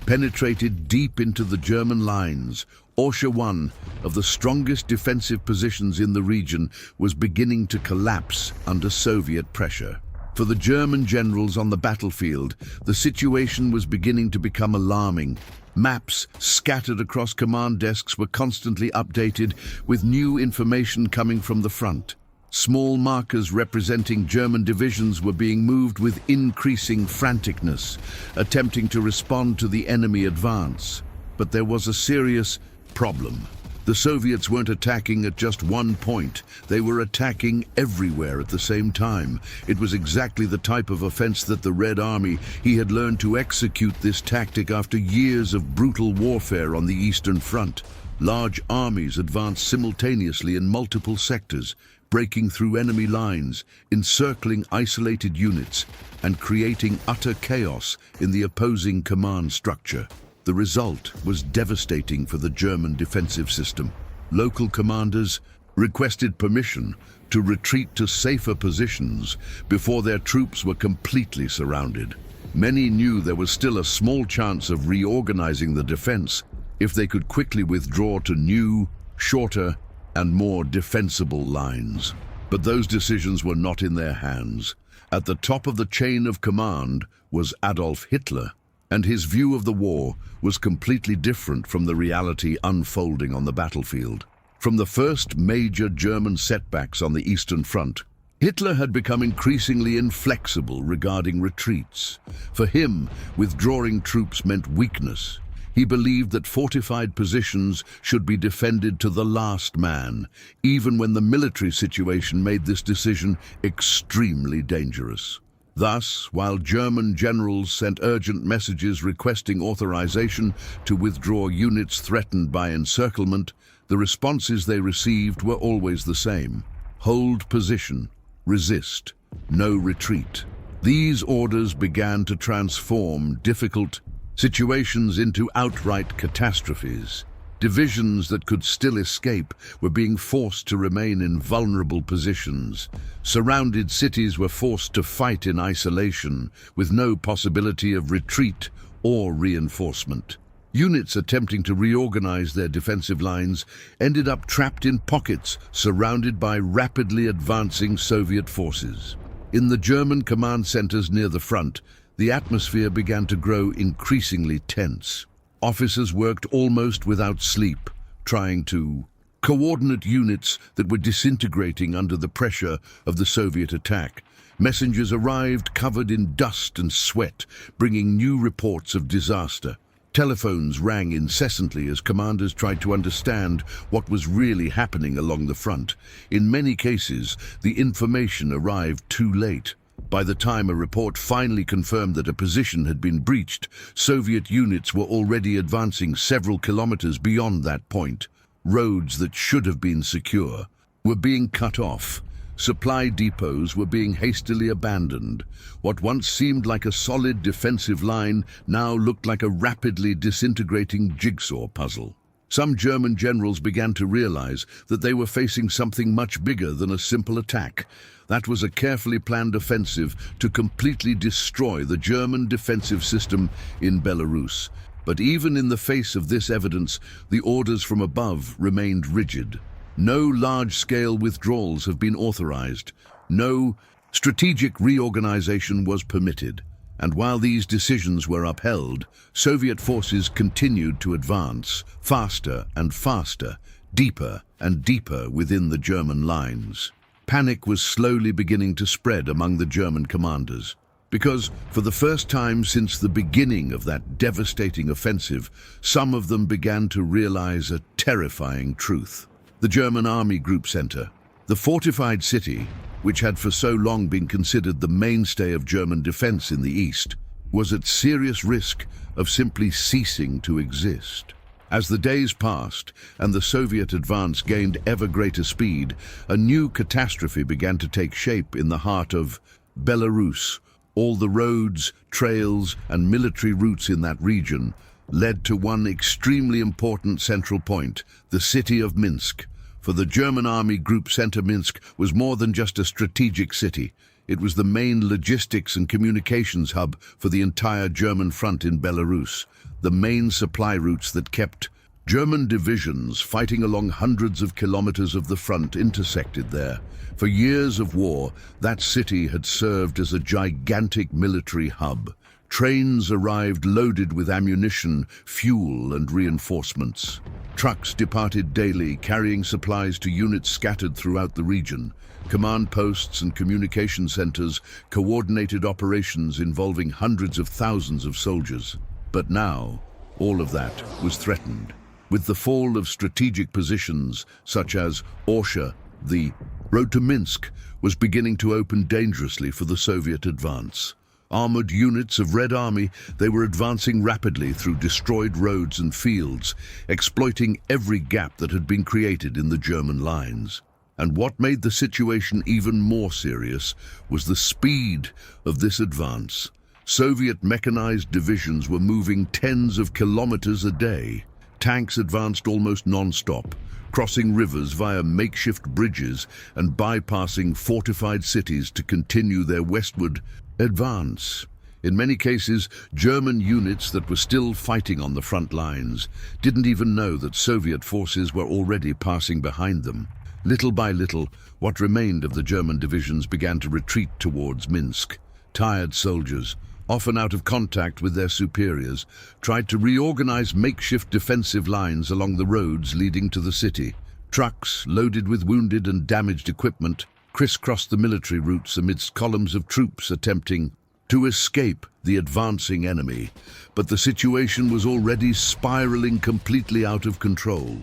[SPEAKER 1] penetrated deep into the German lines. Orsha, one of the strongest defensive positions in the region, was beginning to collapse under Soviet pressure. For the German generals on the battlefield, the situation was beginning to become alarming. Maps scattered across command desks were constantly updated with new information coming from the front. Small markers representing German divisions were being moved with increasing franticness, attempting to respond to the enemy advance. But there was a serious problem. The Soviets weren't attacking at just one point. They were attacking everywhere at the same time. It was exactly the type of offense that the Red Army, he had learned to execute this tactic after years of brutal warfare on the Eastern Front. Large armies advanced simultaneously in multiple sectors, breaking through enemy lines, encircling isolated units, and creating utter chaos in the opposing command structure. The result was devastating for the German defensive system. Local commanders requested permission to retreat to safer positions before their troops were completely surrounded. Many knew there was still a small chance of reorganizing the defense if they could quickly withdraw to new, shorter, and more defensible lines. But those decisions were not in their hands. At the top of the chain of command was Adolf Hitler, and his view of the war was completely different from the reality unfolding on the battlefield. From the first major German setbacks on the Eastern Front, Hitler had become increasingly inflexible regarding retreats. For him, withdrawing troops meant weakness. He believed that fortified positions should be defended to the last man, even when the military situation made this decision extremely dangerous. Thus, while German generals sent urgent messages requesting authorization to withdraw units threatened by encirclement, the responses they received were always the same: hold position, resist, no retreat. These orders began to transform difficult situations into outright catastrophes. Divisions that could still escape were being forced to remain in vulnerable positions. Surrounded cities were forced to fight in isolation, with no possibility of retreat or reinforcement. Units attempting to reorganize their defensive lines ended up trapped in pockets surrounded by rapidly advancing Soviet forces. In the German command centers near the front, the atmosphere began to grow increasingly tense. Officers worked almost without sleep, trying to coordinate units that were disintegrating under the pressure of the Soviet attack. Messengers arrived covered in dust and sweat, bringing new reports of disaster. Telephones rang incessantly as commanders tried to understand what was really happening along the front. In many cases, the information arrived too late. By the time a report finally confirmed that a position had been breached, Soviet units were already advancing several kilometers beyond that point. Roads that should have been secure were being cut off. Supply depots were being hastily abandoned. What once seemed like a solid defensive line now looked like a rapidly disintegrating jigsaw puzzle. Some German generals began to realize that they were facing something much bigger than a simple attack. That was a carefully planned offensive to completely destroy the German defensive system in Belarus. But even in the face of this evidence, the orders from above remained rigid. No large-scale withdrawals have been authorized. No strategic reorganization was permitted. And while these decisions were upheld, Soviet forces continued to advance faster and faster, deeper and deeper within the German lines. Panic was slowly beginning to spread among the German commanders. Because, for the first time since the beginning of that devastating offensive, some of them began to realize a terrifying truth. The German Army Group Center, the fortified city, which had for so long been considered the mainstay of German defense in the East, was at serious risk of simply ceasing to exist. As the days passed and the Soviet advance gained ever greater speed, a new catastrophe began to take shape in the heart of Belarus. All the roads, trails, and military routes in that region led to one extremely important central point, the city of Minsk. For the German Army Group Center, Minsk was more than just a strategic city. It was the main logistics and communications hub for the entire German front in Belarus, the main supply routes that kept German divisions fighting along hundreds of kilometers of the front intersected there. For years of war, that city had served as a gigantic military hub. Trains arrived loaded with ammunition, fuel, and reinforcements. Trucks departed daily, carrying supplies to units scattered throughout the region. Command posts and communication centers coordinated operations involving hundreds of thousands of soldiers. But now, all of that was threatened. With the fall of strategic positions, such as Orsha, the road to Minsk was beginning to open dangerously for the Soviet advance. Armored units of Red Army, they were advancing rapidly through destroyed roads and fields, exploiting every gap that had been created in the German lines. And what made the situation even more serious was the speed of this advance. Soviet mechanized divisions were moving tens of kilometers a day. Tanks advanced almost non-stop, crossing rivers via makeshift bridges and bypassing fortified cities to continue their westward advance. In many cases, German units that were still fighting on the front lines didn't even know that Soviet forces were already passing behind them. Little by little, what remained of the German divisions began to retreat towards Minsk. Tired soldiers, often out of contact with their superiors, tried to reorganize makeshift defensive lines along the roads leading to the city. Trucks, loaded with wounded and damaged equipment, crisscrossed the military routes amidst columns of troops attempting to escape the advancing enemy. But the situation was already spiraling completely out of control.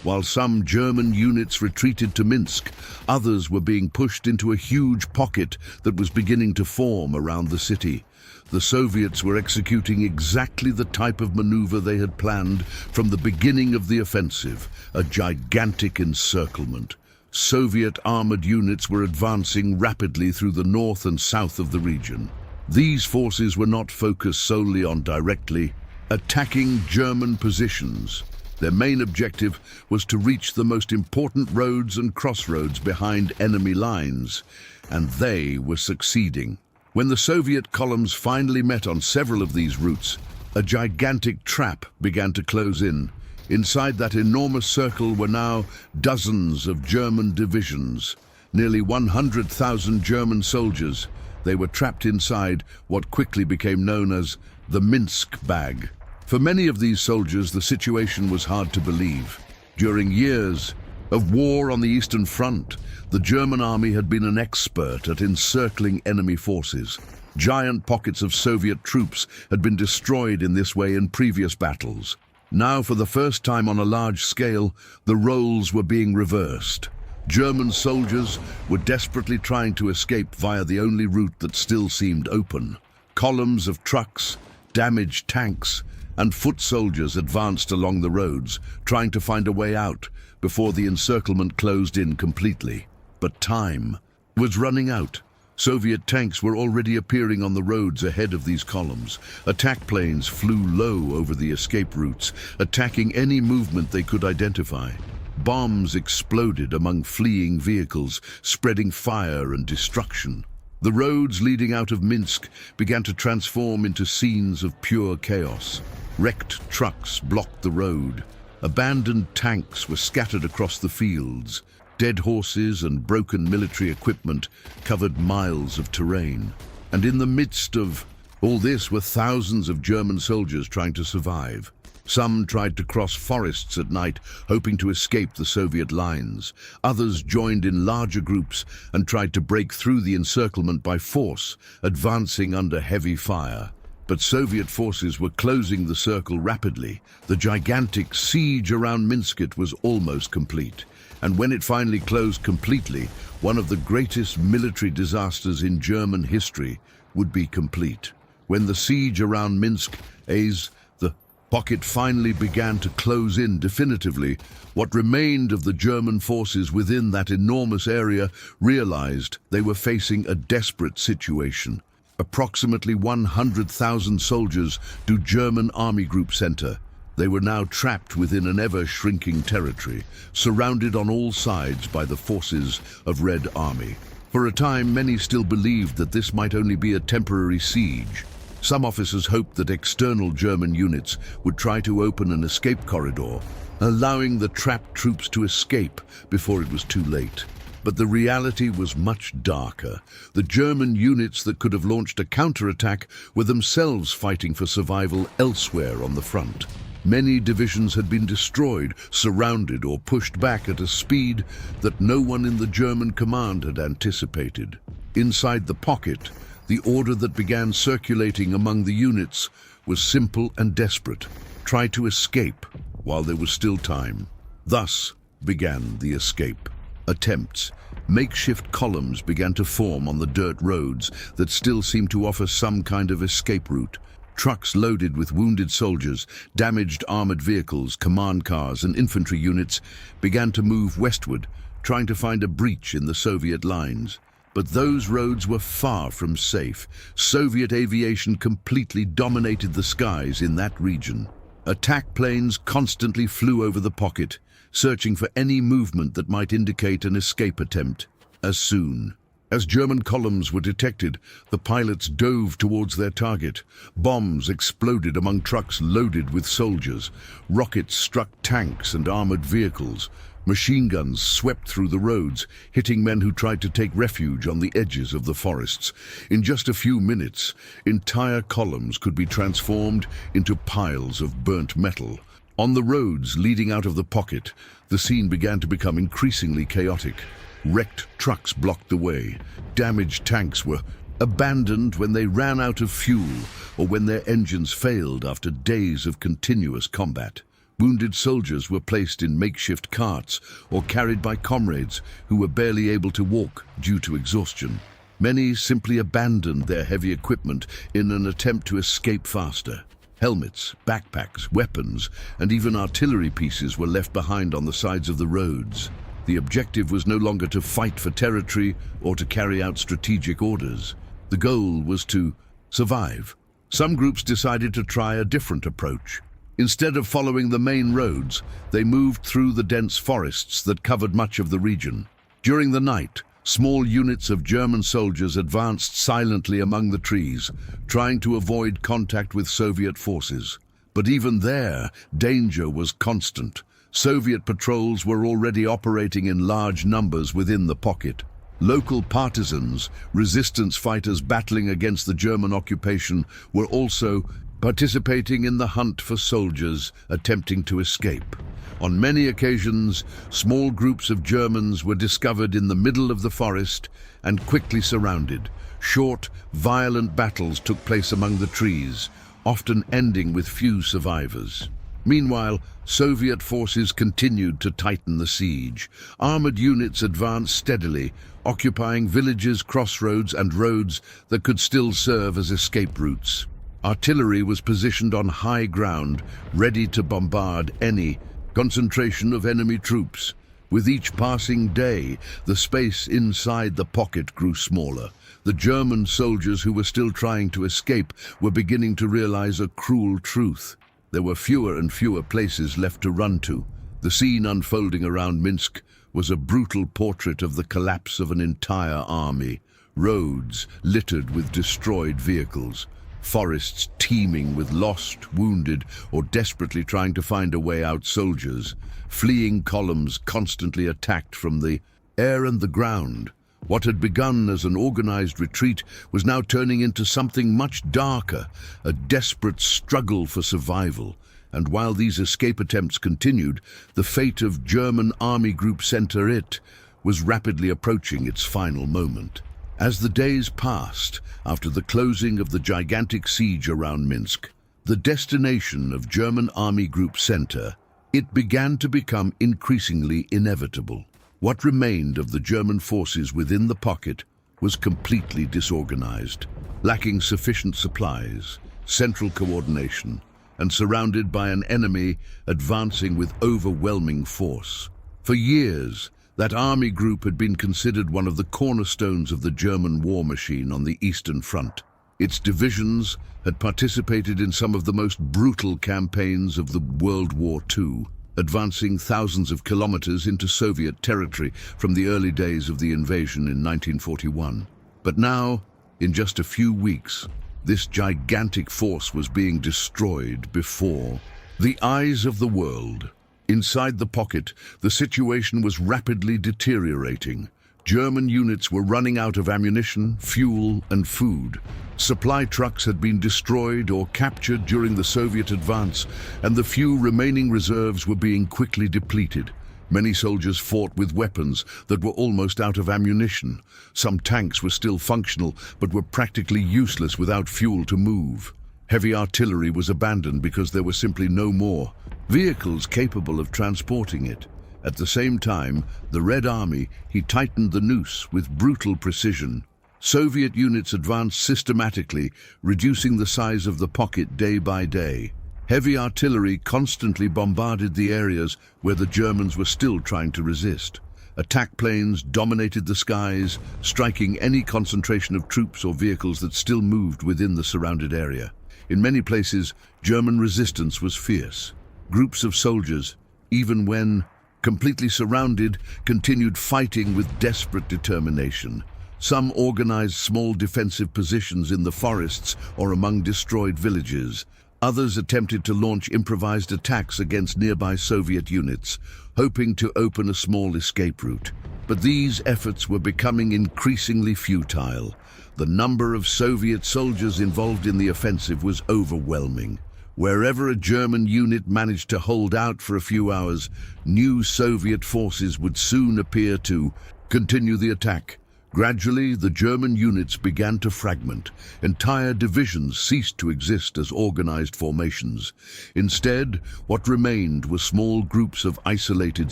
[SPEAKER 1] While some German units retreated to Minsk, others were being pushed into a huge pocket that was beginning to form around the city. The Soviets were executing exactly the type of maneuver they had planned from the beginning of the offensive, a gigantic encirclement. Soviet armored units were advancing rapidly through the north and south of the region. These forces were not focused solely on directly attacking German positions. Their main objective was to reach the most important roads and crossroads behind enemy lines, and they were succeeding. When the Soviet columns finally met on several of these routes, a gigantic trap began to close in. Inside that enormous circle were now dozens of German divisions. Nearly 100,000 German soldiers. They were trapped inside what quickly became known as the Minsk bag. For many of these soldiers, the situation was hard to believe. During years of war on the Eastern Front, the German army had been an expert at encircling enemy forces. Giant pockets of Soviet troops had been destroyed in this way in previous battles. Now, for the first time on a large scale, the roles were being reversed. German soldiers were desperately trying to escape via the only route that still seemed open. Columns of trucks, damaged tanks, and foot soldiers advanced along the roads, trying to find a way out before the encirclement closed in completely. But time was running out. Soviet tanks were already appearing on the roads ahead of these columns. Attack planes flew low over the escape routes, attacking any movement they could identify. Bombs exploded among fleeing vehicles, spreading fire and destruction. The roads leading out of Minsk began to transform into scenes of pure chaos. Wrecked trucks blocked the road. Abandoned tanks were scattered across the fields. Dead horses and broken military equipment covered miles of terrain. And in the midst of all this were thousands of German soldiers trying to survive. Some tried to cross forests at night, hoping to escape the Soviet lines. Others joined in larger groups and tried to break through the encirclement by force, advancing under heavy fire. But Soviet forces were closing the circle rapidly. The gigantic siege around Minsk was almost complete. And when it finally closed completely, one of the greatest military disasters in German history would be complete. When the siege around Minsk, the pocket finally began to close in definitively, what remained of the German forces within that enormous area realized they were facing a desperate situation. Approximately 100,000 soldiers do German Army Group Center. They were now trapped within an ever-shrinking territory, surrounded on all sides by the forces of Red Army. For a time, many still believed that this might only be a temporary siege. Some officers hoped that external German units would try to open an escape corridor, allowing the trapped troops to escape before it was too late. But the reality was much darker. The German units that could have launched a counterattack were themselves fighting for survival elsewhere on the front. Many divisions had been destroyed, surrounded, or pushed back at a speed that no one in the German command had anticipated. Inside the pocket, the order that began circulating among the units was simple and desperate. Try to escape while there was still time. Thus began the escape attempts. Makeshift columns began to form on the dirt roads that still seemed to offer some kind of escape route. Trucks loaded with wounded soldiers, damaged armored vehicles, command cars, and infantry units began to move westward, trying to find a breach in the Soviet lines. But those roads were far from safe. Soviet aviation completely dominated the skies in that region. Attack planes constantly flew over the pocket, searching for any movement that might indicate an escape attempt. As soon as German columns were detected, the pilots dove towards their target. Bombs exploded among trucks loaded with soldiers. Rockets struck tanks and armored vehicles. Machine guns swept through the roads, hitting men who tried to take refuge on the edges of the forests. In just a few minutes, entire columns could be transformed into piles of burnt metal. On the roads leading out of the pocket, the scene began to become increasingly chaotic. Wrecked trucks blocked the way. Damaged tanks were abandoned when they ran out of fuel or when their engines failed after days of continuous combat. Wounded soldiers were placed in makeshift carts or carried by comrades who were barely able to walk due to exhaustion. Many simply abandoned their heavy equipment in an attempt to escape faster. Helmets, backpacks, weapons, and even artillery pieces were left behind on the sides of the roads. The objective was no longer to fight for territory or to carry out strategic orders. The goal was to survive. Some groups decided to try a different approach. Instead of following the main roads, they moved through the dense forests that covered much of the region. During the night, small units of German soldiers advanced silently among the trees, trying to avoid contact with Soviet forces. But even there, danger was constant. Soviet patrols were already operating in large numbers within the pocket. Local partisans, resistance fighters battling against the German occupation, were also participating in the hunt for soldiers attempting to escape. On many occasions, small groups of Germans were discovered in the middle of the forest and quickly surrounded. Short, violent battles took place among the trees, often ending with few survivors. Meanwhile, Soviet forces continued to tighten the siege. Armored units advanced steadily, occupying villages, crossroads, and roads that could still serve as escape routes. Artillery was positioned on high ground, ready to bombard any concentration of enemy troops. With each passing day, the space inside the pocket grew smaller. The German soldiers who were still trying to escape were beginning to realize a cruel truth. There were fewer and fewer places left to run to. The scene unfolding around Minsk was a brutal portrait of the collapse of an entire army. Roads littered with destroyed vehicles. Forests teeming with lost, wounded, or desperately trying to find a way out soldiers. Fleeing columns constantly attacked from the air and the ground. What had begun as an organized retreat was now turning into something much darker, a desperate struggle for survival. And while these escape attempts continued, the fate of German Army Group Center IT was rapidly approaching its final moment. As the days passed, after the closing of the gigantic siege around Minsk, the destination of German Army Group Center, it began to become increasingly inevitable. What remained of the German forces within the pocket was completely disorganized, lacking sufficient supplies, central coordination, and surrounded by an enemy advancing with overwhelming force. For years, that army group had been considered one of the cornerstones of the German war machine on the Eastern Front. Its divisions had participated in some of the most brutal campaigns of the World War II, advancing thousands of kilometers into Soviet territory from the early days of the invasion in 1941. But now, in just a few weeks, this gigantic force was being destroyed before the eyes of the world. Inside the pocket, the situation was rapidly deteriorating. German units were running out of ammunition, fuel, and food. Supply trucks had been destroyed or captured during the Soviet advance, and the few remaining reserves were being quickly depleted. Many soldiers fought with weapons that were almost out of ammunition. Some tanks were still functional, but were practically useless without fuel to move. Heavy artillery was abandoned because there were simply no more vehicles capable of transporting it. At the same time, the Red Army, he tightened the noose with brutal precision. Soviet units advanced systematically, reducing the size of the pocket day by day. Heavy artillery constantly bombarded the areas where the Germans were still trying to resist. Attack planes dominated the skies, striking any concentration of troops or vehicles that still moved within the surrounded area. In many places, German resistance was fierce. Groups of soldiers, even when completely surrounded, continued fighting with desperate determination. Some organized small defensive positions in the forests or among destroyed villages. Others attempted to launch improvised attacks against nearby Soviet units, hoping to open a small escape route. But these efforts were becoming increasingly futile. The number of Soviet soldiers involved in the offensive was overwhelming. Wherever a German unit managed to hold out for a few hours, new Soviet forces would soon appear to continue the attack. Gradually, the German units began to fragment. Entire divisions ceased to exist as organized formations. Instead, what remained were small groups of isolated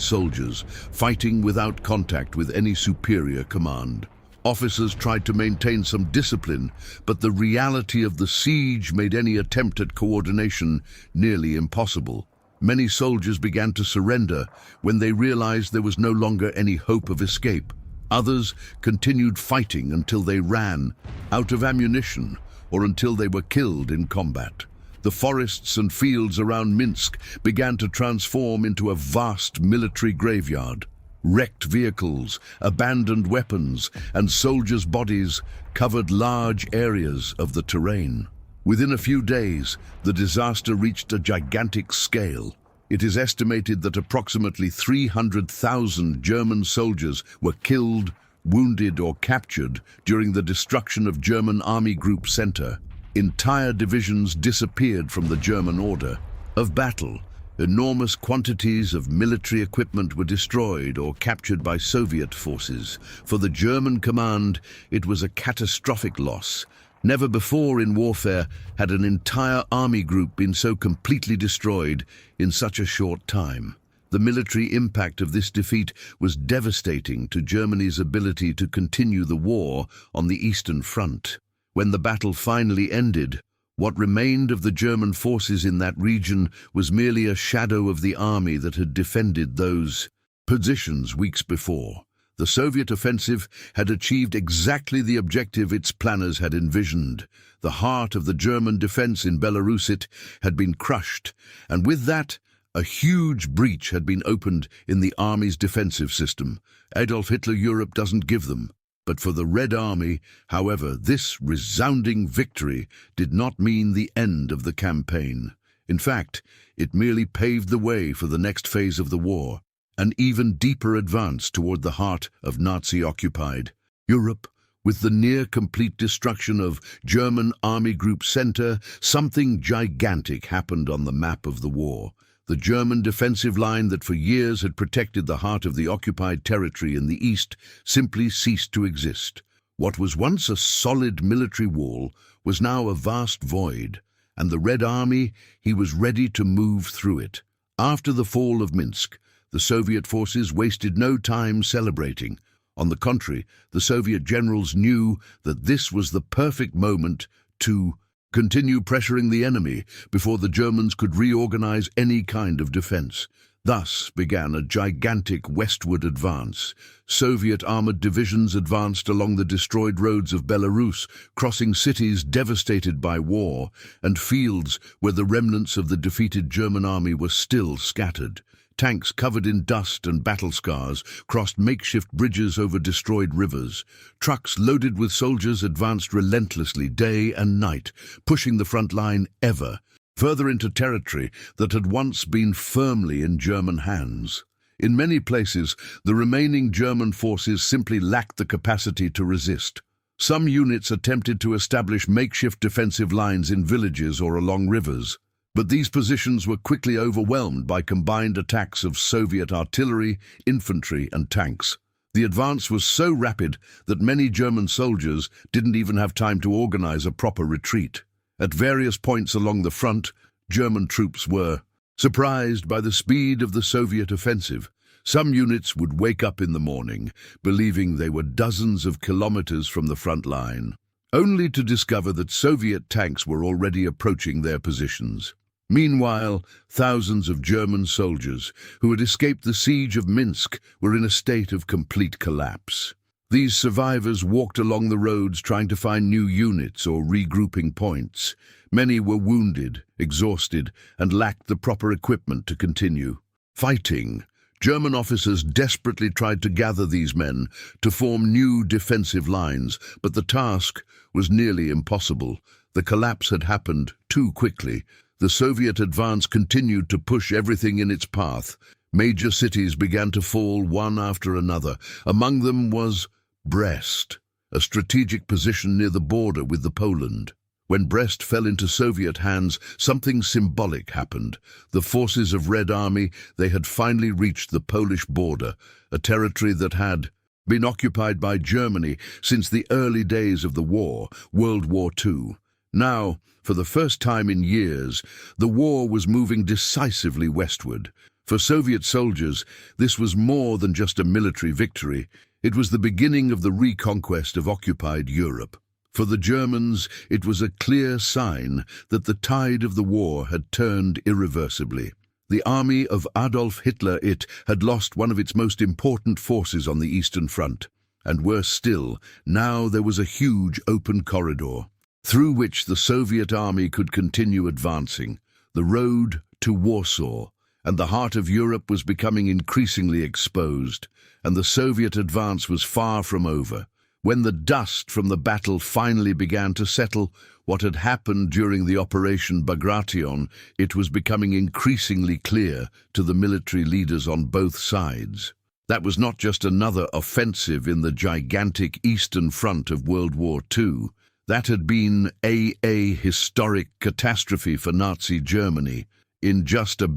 [SPEAKER 1] soldiers, fighting without contact with any superior command. Officers tried to maintain some discipline, but the reality of the siege made any attempt at coordination nearly impossible. Many soldiers began to surrender when they realized there was no longer any hope of escape. Others continued fighting until they ran out of ammunition or until they were killed in combat. The forests and fields around Minsk began to transform into a vast military graveyard. Wrecked vehicles, abandoned weapons, and soldiers' bodies covered large areas of the terrain. Within a few days, the disaster reached a gigantic scale. It is estimated that approximately 300,000 German soldiers were killed, wounded or captured during the destruction of German Army Group Center. Entire divisions disappeared from the German order of battle. Enormous quantities of military equipment were destroyed or captured by Soviet forces. For the German command, it was a catastrophic loss. Never before in warfare had an entire army group been so completely destroyed in such a short time. The military impact of this defeat was devastating to Germany's ability to continue the war on the Eastern Front. When the battle finally ended, what remained of the German forces in that region was merely a shadow of the army that had defended those positions weeks before. The Soviet offensive had achieved exactly the objective its planners had envisioned. The heart of the German defense in Belarus had been crushed, and with that, a huge breach had been opened in the army's defensive system. Adolf Hitler Europe doesn't give them. But for the Red Army, however, this resounding victory did not mean the end of the campaign. In fact, it merely paved the way for the next phase of the war, an even deeper advance toward the heart of Nazi-occupied Europe. With the near-complete destruction of German Army Group Center, something gigantic happened on the map of the war. The German defensive line that for years had protected the heart of the occupied territory in the east simply ceased to exist. What was once a solid military wall was now a vast void, and the Red Army, he was ready to move through it. After the fall of Minsk, the Soviet forces wasted no time celebrating. On the contrary, the Soviet generals knew that this was the perfect moment to continue pressuring the enemy before the Germans could reorganize any kind of defense. Thus began a gigantic westward advance. Soviet armored divisions advanced along the destroyed roads of Belarus, crossing cities devastated by war and fields where the remnants of the defeated German army were still scattered. Tanks covered in dust and battle scars crossed makeshift bridges over destroyed rivers. Trucks loaded with soldiers advanced relentlessly day and night, pushing the front line ever further into territory that had once been firmly in German hands. In many places, the remaining German forces simply lacked the capacity to resist. Some units attempted to establish makeshift defensive lines in villages or along rivers. But these positions were quickly overwhelmed by combined attacks of Soviet artillery, infantry, and tanks. The advance was so rapid that many German soldiers didn't even have time to organize a proper retreat. At various points along the front, German troops were surprised by the speed of the Soviet offensive. Some units would wake up in the morning, believing they were dozens of kilometers from the front line, only to discover that Soviet tanks were already approaching their positions. Meanwhile, thousands of German soldiers who had escaped the siege of Minsk were in a state of complete collapse. These survivors walked along the roads trying to find new units or regrouping points. Many were wounded, exhausted, and lacked the proper equipment to continue fighting. German officers desperately tried to gather these men to form new defensive lines, but the task was nearly impossible. The collapse had happened too quickly. The Soviet advance continued to push everything in its path. Major cities began to fall one after another. Among them was Brest, a strategic position near the border with Poland. When Brest fell into Soviet hands, something symbolic happened. The forces of Red Army, they had finally reached the Polish border, a territory that had been occupied by Germany since the early days of the war, World War II. Now, for the first time in years, the war was moving decisively westward. For Soviet soldiers, this was more than just a military victory. It was the beginning of the reconquest of occupied Europe. For the Germans, it was a clear sign that the tide of the war had turned irreversibly. The army of Adolf Hitler had lost one of its most important forces on the Eastern Front. And worse still, now there was a huge open corridor through which the Soviet army could continue advancing. The road to Warsaw and the heart of Europe was becoming increasingly exposed, and the Soviet advance was far from over. When the dust from the battle finally began to settle, what had happened during the Operation Bagration, it was becoming increasingly clear to the military leaders on both sides. That was not just another offensive in the gigantic Eastern Front of World War II. That had been a historic catastrophe for Nazi Germany. In just a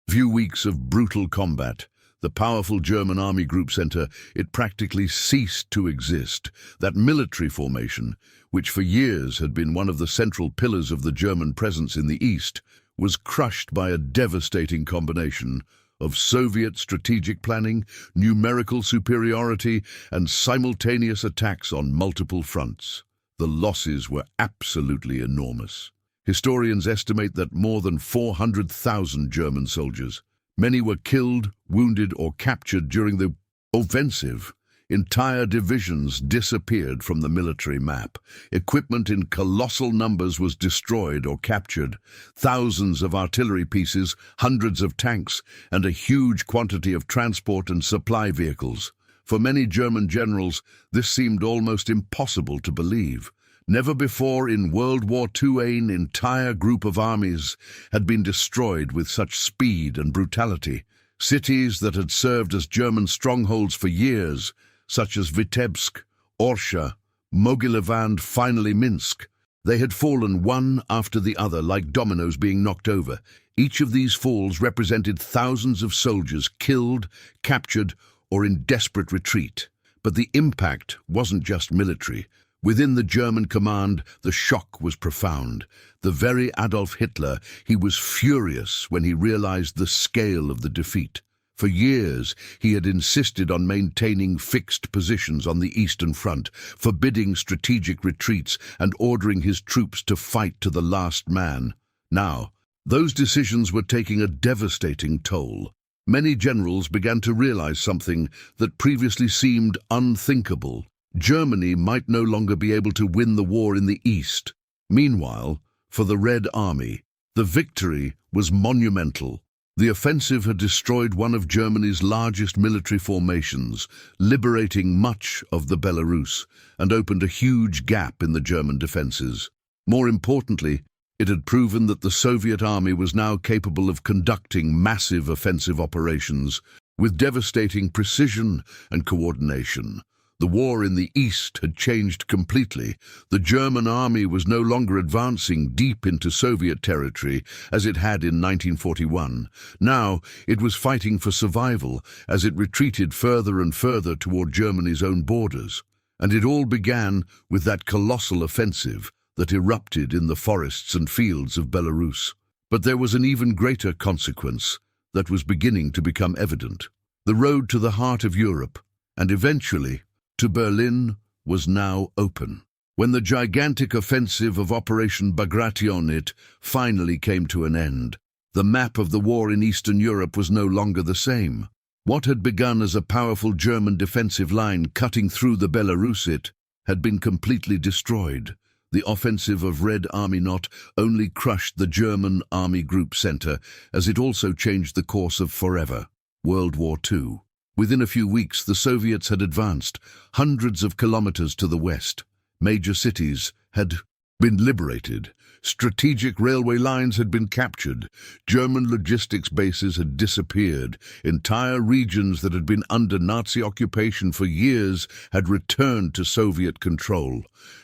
[SPEAKER 1] few weeks of brutal combat, the powerful German Army Group Center, it practically ceased to exist. That military formation, which for years had been one of the central pillars of the German presence in the East, was crushed by a devastating combination of Soviet strategic planning, numerical superiority, and simultaneous attacks on multiple fronts. The losses were absolutely enormous. Historians estimate that more than 400,000 German soldiers, many were killed, wounded, or captured during the offensive. Entire divisions disappeared from the military map. Equipment in colossal numbers was destroyed or captured. Thousands of artillery pieces, hundreds of tanks, and a huge quantity of transport and supply vehicles. For many German generals, this seemed almost impossible to believe. Never before in World War II an entire group of armies had been destroyed with such speed and brutality. Cities that had served as German strongholds for years, such as Vitebsk, Orsha, Mogilev, and finally Minsk. They had fallen one after the other like dominoes being knocked over. Each of these falls represented thousands of soldiers killed, captured, or in desperate retreat. But the impact wasn't just military. Within the German command, the shock was profound. The very Adolf Hitler, he was furious when he realized the scale of the defeat. For years, he had insisted on maintaining fixed positions on the Eastern Front, forbidding strategic retreats and ordering his troops to fight to the last man. Now, those decisions were taking a devastating toll. Many generals began to realize something that previously seemed unthinkable. Germany might no longer be able to win the war in the East. Meanwhile, for the Red Army, the victory was monumental. The offensive had destroyed one of Germany's largest military formations, liberating much of the Belarus, and opened a huge gap in the German defenses. More importantly, it had proven that the Soviet army was now capable of conducting massive offensive operations with devastating precision and coordination. The war in the East had changed completely. The German army was no longer advancing deep into Soviet territory as it had in 1941. Now it was fighting for survival as it retreated further and further toward Germany's own borders. And it all began with that colossal offensive that erupted in the forests and fields of Belarus. But there was an even greater consequence that was beginning to become evident. The road to the heart of Europe, and eventually to Berlin, was now open. When the gigantic offensive of Operation Bagration finally came to an end, the map of the war in Eastern Europe was no longer the same. What had begun as a powerful German defensive line cutting through the Belarus had been completely destroyed. The offensive of Red Army not only crushed the German Army Group Center, as it also changed the course of forever, World War II. Within a few weeks, the Soviets had advanced hundreds of kilometers to the west. Major cities had been liberated. Strategic railway lines had been captured. German logistics bases had disappeared. Entire regions that had been under Nazi occupation for years had returned to Soviet control.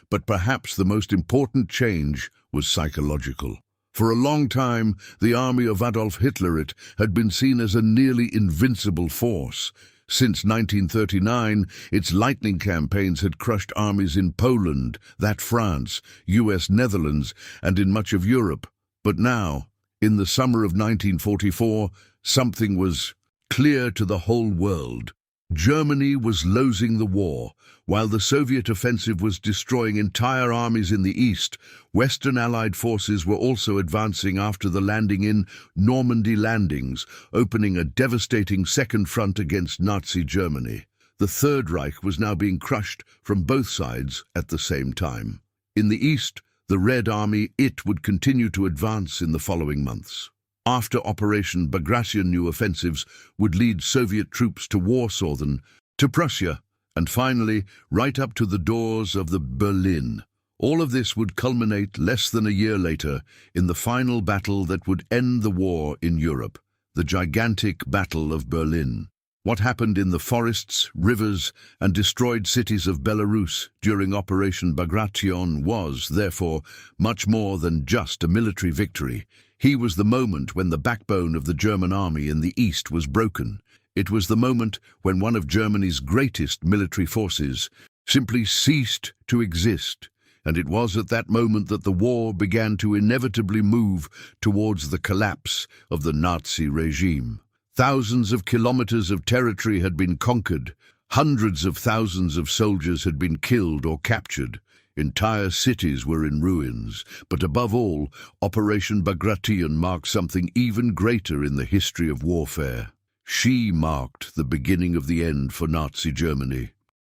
[SPEAKER 1] But perhaps the most important change was psychological. For a long time, the army of Adolf Hitler had been seen as a nearly invincible force. Since 1939, its lightning campaigns had crushed armies in Poland, France, US, Netherlands, and in much of Europe. But now, in the summer of 1944, something was clear to the whole world. Germany was losing the war. While the Soviet offensive was destroying entire armies in the east, Western Allied forces were also advancing after the landing in Normandy landings, opening a devastating second front against Nazi Germany. The Third Reich was now being crushed from both sides at the same time. In the east, the Red Army would continue to advance in the following months. After Operation Bagration, new offensives would lead Soviet troops to Warsaw, then to Prussia, and finally right up to the doors of the Berlin. All of this would culminate less than a year later in the final battle that would end the war in Europe, the gigantic Battle of Berlin. What happened in the forests, rivers, and destroyed cities of Belarus during Operation Bagration was, therefore, much more than just a military victory. He was the moment when the backbone of the German army in the east was broken. It was the moment when one of Germany's greatest military forces simply ceased to exist. And it was at that moment that the war began to inevitably move towards the collapse of the Nazi regime. Thousands of kilometers of territory had been conquered. Hundreds of thousands of soldiers had been killed or captured. Entire cities were in ruins. But above all, Operation Bagration marked something even greater in the history of warfare. She marked the beginning of the end for Nazi Germany.